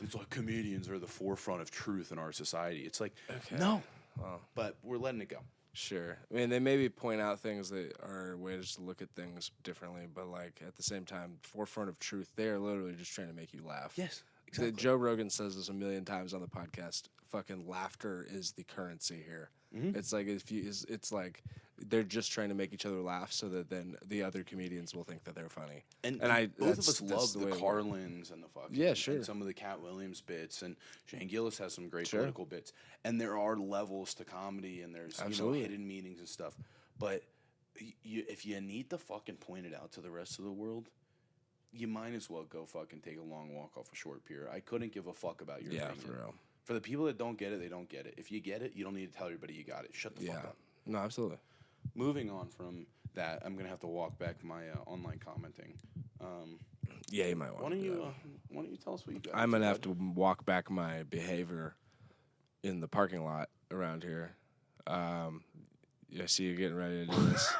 It's like comedians are the forefront of truth in our society. It's like, no. Wow. But we're letting it go. Sure. I mean, they maybe point out things that are ways to look at things differently, but like at the same time, forefront of truth, they are literally just trying to make you laugh. Yes, exactly. Joe Rogan says this a million times on the podcast. Fucking laughter is the currency here. Mm-hmm. It's like it's like they're just trying to make each other laugh so that then the other comedians will think that they're funny. And both of us love the Carlins and the fucking and some of the Cat Williams bits, and Shane Gillis has some great political bits. And there are levels to comedy, and there's hidden meanings and stuff. But if you need to fucking point it out to the rest of the world, you might as well go fucking take a long walk off a short pier. I couldn't give a fuck about your opinion. For real. For the people that don't get it, they don't get it. If you get it, you don't need to tell everybody you got it. Shut the fuck up. No, absolutely. Moving on from that, I'm gonna have to walk back my online commenting. You might want. Why don't you tell us what you got? I'm gonna have to walk back my behavior in the parking lot around here. I see you getting ready to do this.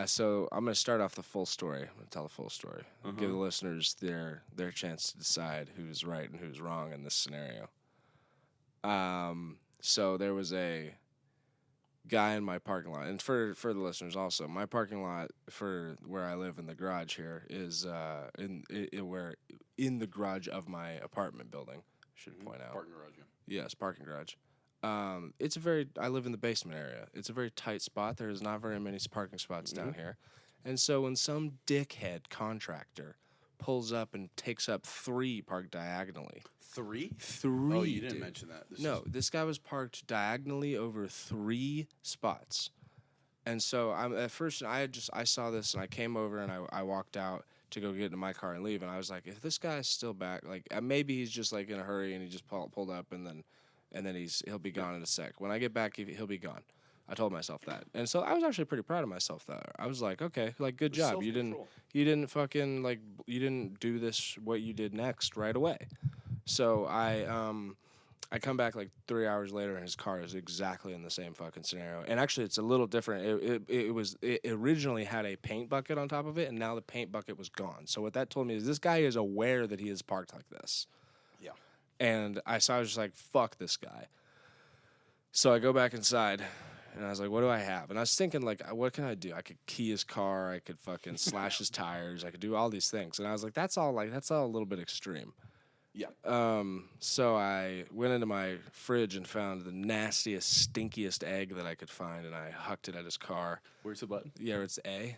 So I'm gonna start off the full story. I'm gonna tell the full story. Give the listeners their chance to decide who's right and who's wrong in this scenario. So there was a guy in my parking lot, and for the listeners also, my parking lot for where I live in the garage here is in the garage of my apartment building. Should point out. Parking garage. Yes, parking garage. I live in the basement area. It's a very tight spot. There's not very many parking spots down here. And so when some dickhead contractor pulls up and takes up 3 parked diagonally. 3? 3. Oh, you didn't dude. mention that. This guy was parked diagonally over 3 spots. And so at first I saw this and I came over and I walked out to go get into my car and leave, and I was like, if this guy's still back, like maybe he's just like in a hurry and he just pulled up and then he'll be gone in a sec. When I get back, he'll be gone. I told myself that, and so I was actually pretty proud of myself. That I was like, okay, like good job. You didn't fucking like you didn't do this what you did next right away. So I come back like 3 hours later, and his car is exactly in the same fucking scenario. And actually, it's a little different. It originally had a paint bucket on top of it, and now the paint bucket was gone. So what that told me is this guy is aware that he is parked like this. Yeah. And I was just like, fuck this guy. So I go back inside, and I was like, what do I have? And I was thinking, like, what can I do? I could key his car. I could fucking slash his tires. I could do all these things. And I was like, that's all a little bit extreme. Yeah. So I went into my fridge and found the nastiest, stinkiest egg that I could find, and I hucked it at his car. Where's the button? Yeah, it's A.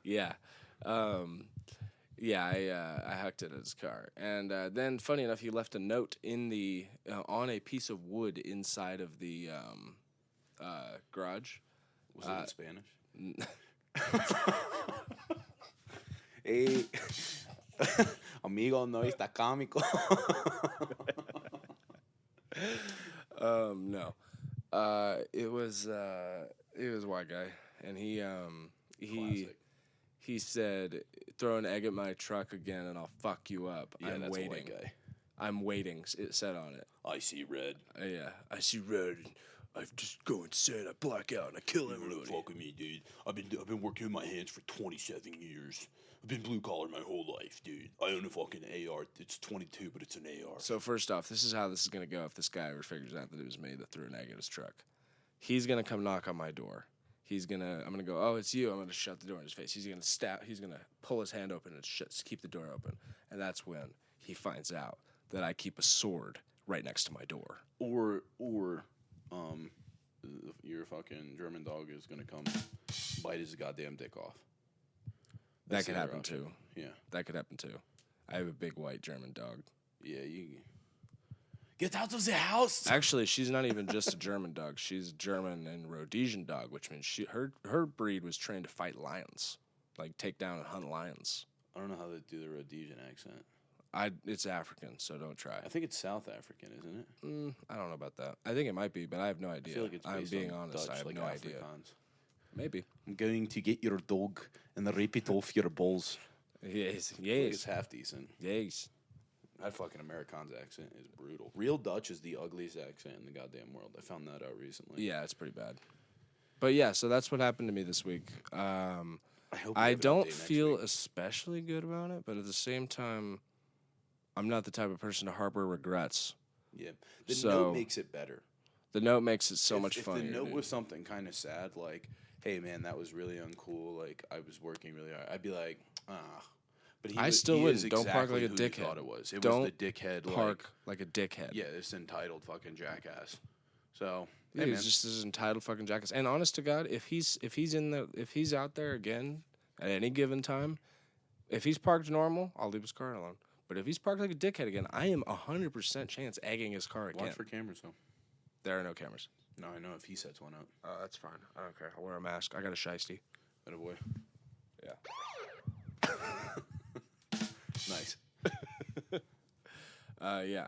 Yeah. I hucked it at his car. And then, funny enough, he left a note in on a piece of wood inside of the garage. Was it in Spanish? Hey, amigo, no está cómico. No. It was a white guy, and he Classic. he said, "Throw an egg at my truck again, and I'll fuck you up." Yeah, I'm that's waiting. a white guy. I'm waiting. It said on it. I see red. Yeah, I see red. I just go insane. I black out and I kill everybody. Fuck with me, dude. I've been working with my hands for 27 years. I've been blue collar my whole life, dude. I own a fucking AR. It's 22, but it's an AR. So first off, this is how this is gonna go. If this guy ever figures out that it was me that threw an egg at his truck, he's gonna come knock on my door. I'm gonna go, oh, it's you. I'm gonna shut the door in his face. He's gonna pull his hand open and keep the door open, and that's when he finds out that I keep a sword right next to my door. Or your fucking German dog is gonna come bite his goddamn dick off. That That's could the other happen option. too. Yeah. That could happen too. I have a big white German dog. Yeah, you get out of the house. Actually, she's not even just a German dog. She's German and Rhodesian dog, which means her breed was trained to fight lions, like take down and hunt lions. I don't know how they do the Rhodesian accent. It's African, so don't try. I think it's South African, isn't it? I don't know about that. I think it might be, but I have no idea. I feel like it's I'm based being on honest. Dutch, I have like no idea. Afrikaans. Maybe. I'm going to get your dog and rip it off your balls. Yes. I feel like it's half decent. Yes. That fucking Amerikaans accent is brutal. Real Dutch is the ugliest accent in the goddamn world. I found that out recently. Yeah, it's pretty bad. But yeah, so that's what happened to me this week. I hope I we have an don't update next feel week. especially good about it, but at the same time, I'm not the type of person to harbor regrets. Yeah. The So- note makes it better. The note makes it so If- much funnier. If the note dude. was something kind of sad, like, hey, man, that was really uncool. Like, I was working really hard. I'd be like, ah. But I was- still he wouldn't. is Don't park exactly like a who you dickhead. thought it was. It Don't was the dickhead, Park like a dickhead. yeah, this entitled fucking jackass. So, Yeah, hey, man. he's just this entitled fucking jackass. And honest to God, if he's out there again at any given time, if he's parked normal, I'll leave his car alone. But if he's parked like a dickhead again, I am 100% chance egging his car again. Watch for cameras, though. There are no cameras. No, I know if he sets one up. That's fine. I don't care. I'll wear a mask. I got a shiesty. That boy. Yeah. Nice. Yeah.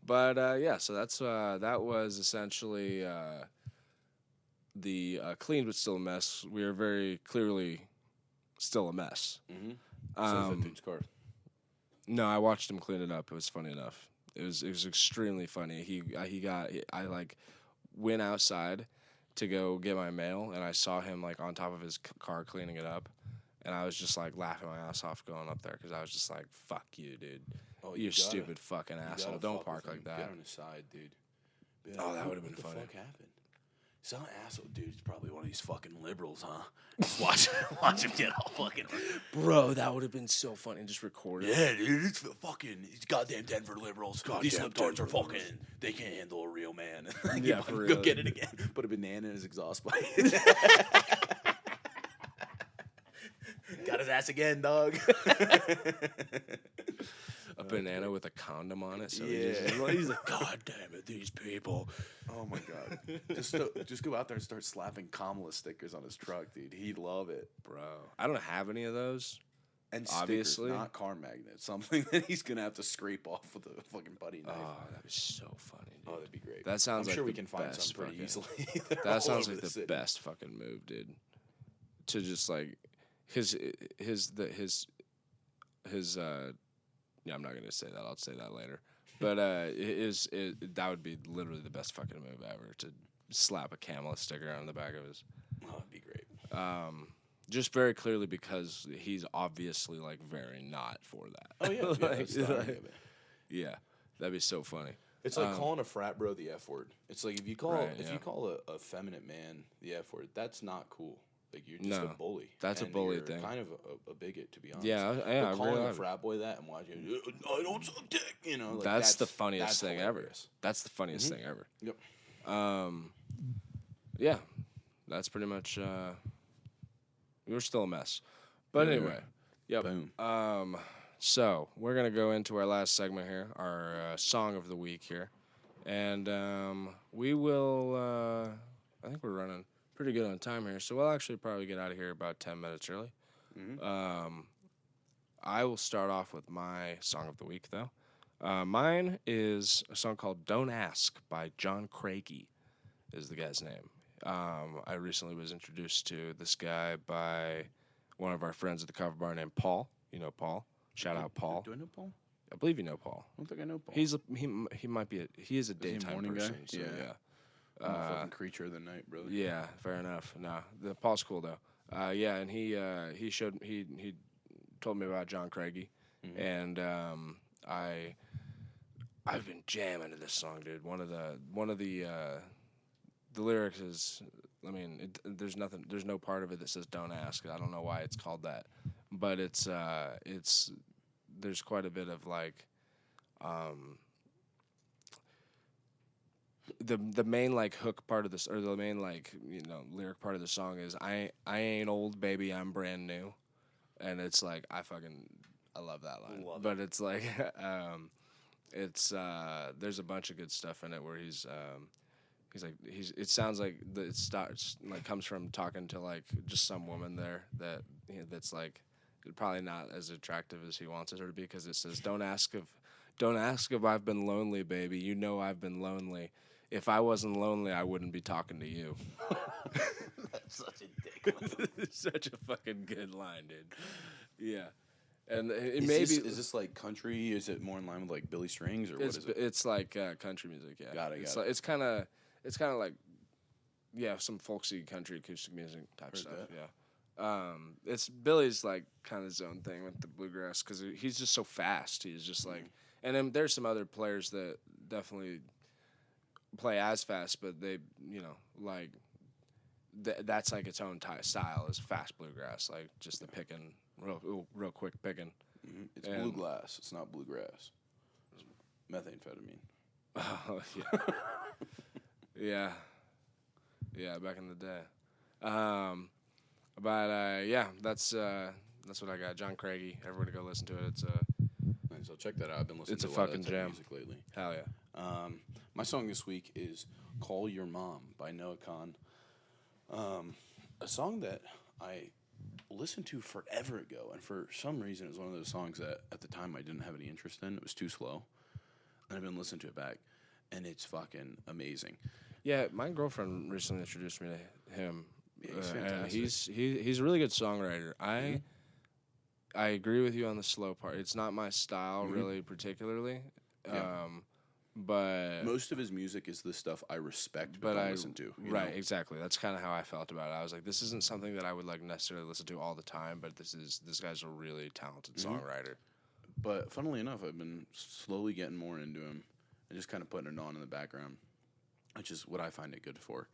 But yeah, so that was essentially the clean but still a mess. We are very clearly still a mess. Mm-hmm. So that dude's car. No, I watched him clean it up. It was funny enough. It was extremely funny. I like went outside to go get my mail, and I saw him like on top of his car cleaning it up, and I was just like laughing my ass off going up there because I was just like, "Fuck you, dude! Oh, you you gotta- stupid fucking You asshole! gotta Don't fuck park with like him. that." Get on his side, dude. Be Oh, that "What would've been the funny. fuck happened? Some asshole dude's probably one of these fucking liberals, huh? Just watch him get all fucking. Bro, that would have been so funny. Just record it. Yeah, dude, it's fucking these goddamn Denver liberals. These libtards are fucking. They can't handle a real man. Yeah, for Go real. get it again. Put a banana in his exhaust pipe. Got his ass again, dog. A banana with a condom on it. So Yeah. he's like, God damn it, these people. Oh my god! Just go out there and start slapping Kamala stickers on his truck, dude. He'd love it, Bro, I don't have any of those. and Obviously. stickers, not car magnets. Something that he's gonna have to scrape off with a fucking putty knife. Oh, that'd be so funny, dude. Oh, that'd be great. That sounds I'm like sure we the can find best some pretty fucking- easily. They're all That sounds over like the city. best fucking move, dude. To just like his yeah, I'm not gonna say that. I'll say that later. But that would be literally the best fucking move ever, to slap a Kamala sticker on the back of his. Oh, that'd be great. Just very clearly because he's obviously like very not for that. Oh yeah, Like, that's the irony of it. yeah, that'd be so funny. It's like calling a frat bro the F word. It's like if you call Right, if yeah. you call a effeminate man the F word, that's not cool. Like you're just No, a bully. that's a and bully you're thing. Kind of a bigot, to be honest. Yeah, But I calling agree. a frat boy that and watching, I don't suck dick. You know, like That's the funniest that's thing ever. hilarious. That's the funniest thing ever. Yep. Yeah, that's pretty much. We were still a mess, but anyway, yep. Boom. So we're gonna go into our last segment here, our song of the week here, and we will. I think we're running pretty good on time here, so we'll actually probably get out of here about 10 minutes early. I will start off with my song of the week, though. Mine is a song called "Don't Ask" by John Craigie, is the guy's name. I recently was introduced to this guy by one of our friends at the cover bar named Paul. You know Paul. Shout out Paul. Do I know Paul? I believe you know Paul. I don't think I know Paul. He might be he is a Is he a daytime morning guy? person. So Yeah. yeah. I'm a fucking creature of the night, brother. Yeah, fair enough. No, the Paul's cool though. Yeah, and he told me about John Craigie, and I've been jamming to this song, dude. One of the lyrics is, I mean, there's no part of it that says "Don't ask." I don't know why it's called that, but there's quite a bit of like. The main like hook part of this, or the main like lyric part of the song is I ain't old, baby, I'm brand new, and it's like I love that line. But it's like there's a bunch of good stuff in it where it sounds like it starts like comes from talking to like just some woman there that's like probably not as attractive as he wants her to be, because it says don't ask if I've been lonely, baby, you know I've been lonely. If I wasn't lonely, I wouldn't be talking to you. That's such a dick. It's such a fucking good line, dude. Yeah. And Is this like country? Is it more in line with like Billy Strings, or what is it? It's like country music, yeah. Got it. It's kind of like some folksy country acoustic music type stuff. that. Yeah. It's Billy's like kind of his own thing with the bluegrass, because he's just so fast. He's just like, and then there's some other players that definitely play as fast, but they like that's like its own style is fast bluegrass, like just the picking real quick picking. It's bluegrass. It's not bluegrass. It's methamphetamine. Oh yeah. Yeah, back in the day. But yeah, that's what I got. John Craigie. Everybody go listen to it. It's And so check that out. I've been listening It's to a a lot of fucking that type of jam. music lately. hell yeah. My song this week is "Call Your Mom" by Noah Khan. A song that I listened to forever ago, and for some reason it was one of those songs that at the time I didn't have any interest in. It was too slow, and I've been listening to it back, and it's fucking amazing. Yeah, my girlfriend recently introduced me to him. Yeah, he's And fantastic. he's a really good songwriter. I agree with you on the slow part. It's not my style really particularly. Yeah. But Most of his music is the stuff I respect but but don't I listen to. you right, know? exactly. That's kind of how I felt about it. I was like, this isn't something that I would like necessarily listen to all the time, but this guy's a really talented songwriter. But funnily enough, I've been slowly getting more into him and just kind of putting it on in the background, which is what I find it good for.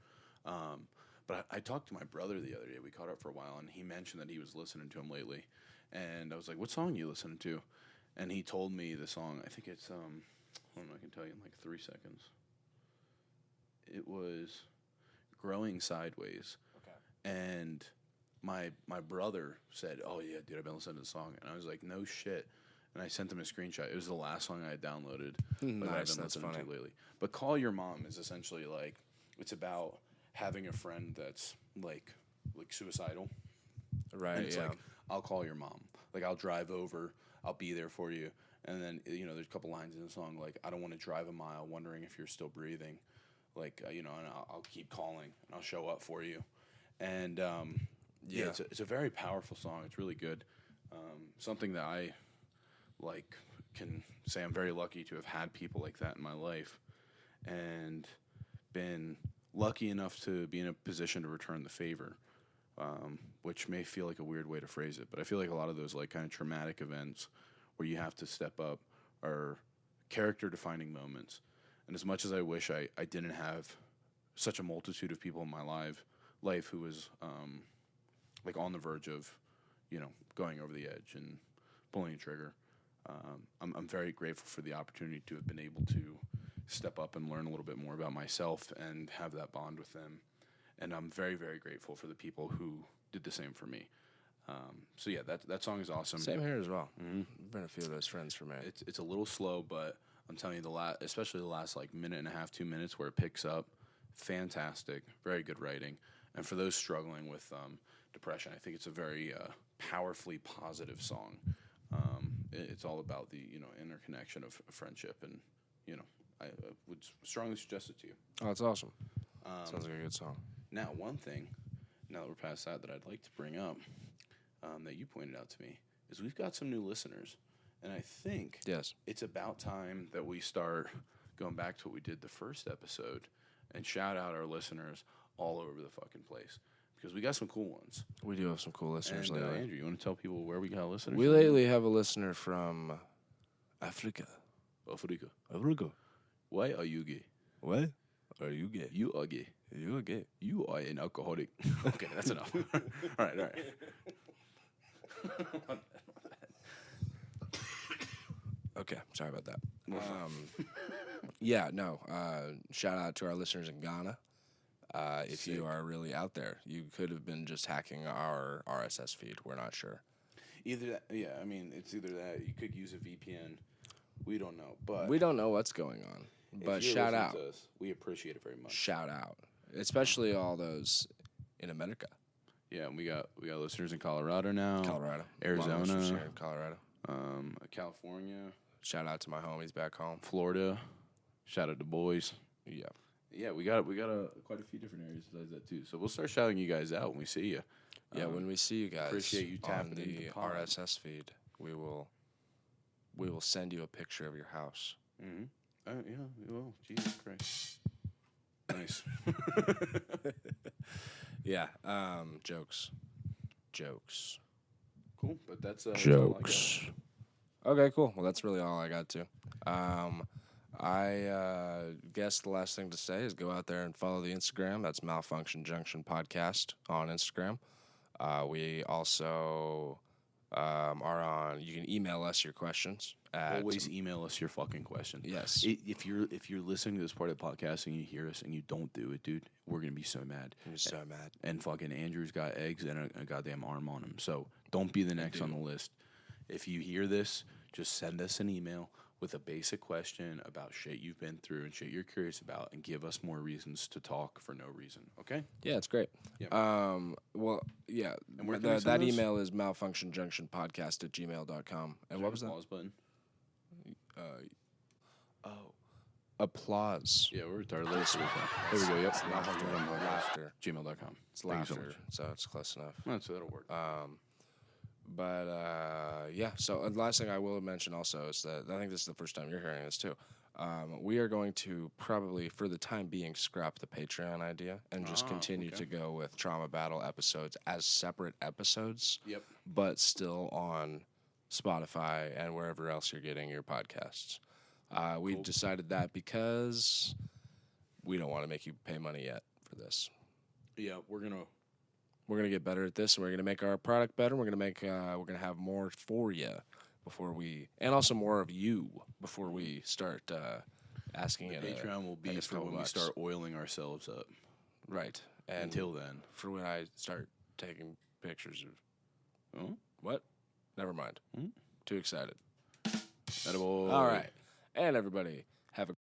But I talked to my brother the other day. We caught up for a while, and he mentioned that he was listening to him lately. And I was like, "What song are you listening to?" And he told me the song. I think it's hold on, I can tell you in like 3 seconds. It was "Growing Sideways." Okay. And my brother said, "Oh yeah, dude, I've been listening to the song," and I was like, "No shit." And I sent him a screenshot. It was the last song I had downloaded that I've Nice, been that's listening funny. to lately. But "Call Your Mom" is essentially like it's about having a friend that's like suicidal, Right. and it's Yeah. like I'll call your mom, like I'll drive over, I'll be there for you, and then there's a couple lines in the song like I don't want to drive a mile wondering if you're still breathing, like and I'll keep calling and I'll show up for you, and Yeah. it's a very powerful song. It's really good. Something that I like can say I'm very lucky to have had people like that in my life, and been lucky enough to be in a position to return the favor. Which may feel like a weird way to phrase it, but I feel like a lot of those like kind of traumatic events where you have to step up are character defining moments. And as much as I wish I didn't have such a multitude of people in my life who was like on the verge of, going over the edge and pulling a trigger, I'm very grateful for the opportunity to have been able to step up and learn a little bit more about myself and have that bond with them. And I'm very, very grateful for the people who did the same for me. So yeah, that song is awesome. Same here as well. Been a few of those friends for me. It's a little slow, but I'm telling you, especially the last like minute and a half, 2 minutes where it picks up, fantastic, very good writing. And for those struggling with depression, I think it's a very powerfully positive song. It's all about the interconnection of friendship, and I would strongly suggest it to you. Oh, that's awesome. Sounds like a good song. Now, one thing, now that we're past that I'd like to bring up that you pointed out to me is we've got some new listeners, and I think Yes. it's about time that we start going back to what we did the first episode and shout out our listeners all over the fucking place, because we got some cool ones. We do have some cool listeners And lately. Andrew, you want to tell people where we got listeners? We lately have a listener from Africa. Africa. Africa. Why are you gay? What? Are you gay? You are gay. You are gay. You are an alcoholic. Okay, that's enough. all right. Okay, sorry about that. Shout out to our listeners in Ghana. If Sick. you are really out there, you could have been just hacking our RSS feed. We're not sure. Either that, yeah, I mean, it's either that, you could use a VPN. We don't know, but We don't know what's going on. if But you're shout listening out. to us, we appreciate it very much. Shout out. Especially all those in America. Yeah, and we got listeners in Colorado now, Colorado. A lot of listeners Arizona, here in Colorado. California, Shout out to my homies back home. Florida. Shout out to boys. Yeah. Yeah, we got quite a few different areas besides that too. So we'll start shouting you guys out when we see you. Yeah, when we see you guys appreciate you on tapping into the the pod. RSS feed, we will send you a picture of your house. Mm-hmm. Yeah. Well, Jesus Christ. Nice. Yeah. Jokes. Cool, but that's all I got. Okay, cool. Well, that's really all I got to. I guess the last thing to say is go out there and follow the Instagram. That's Malfunction Junction Podcast on Instagram. We also are on. You can email us your questions. Always email us your fucking questions. Yes. If you're listening to this part of the podcast and you hear us and you don't do it, dude, we're gonna be so mad. I'm so mad. And fucking Andrew's got eggs and a goddamn arm on him. So don't be the next on the list. If you hear this, just send us an email with a basic question about shit you've been through and shit you're curious about, and give us more reasons to talk for no reason. Okay? Yeah, it's great. Yeah. Well, yeah. And where can we send that those? email is malfunctionjunctionpodcast@gmail.com. And what was that? Applause button. Applause. Yeah, we're retarded. Let's do that. There we go. Yep. Laughter. Gmail.com. It's Thank you so laughter, much. so it's close enough. So that'll work. Yeah. So the last thing I will mention also is that I think this is the first time you're hearing this too. We are going to probably, for the time being, scrap the Patreon idea and just continue to go with Trauma Battle episodes as separate episodes. Yep. But still on Spotify and wherever else you're getting your podcasts. We've decided that because we don't want to make you pay money yet for this. Yeah, we're gonna get better at this, and we're gonna make our product better. We're gonna have more for you and also more of you before we start asking the it. Patreon will be extra for when we bucks. start oiling ourselves up. Right. And Until then, for when I start taking pictures of oh, what? Never mind. Too excited. attaboy. All right. And everybody, have a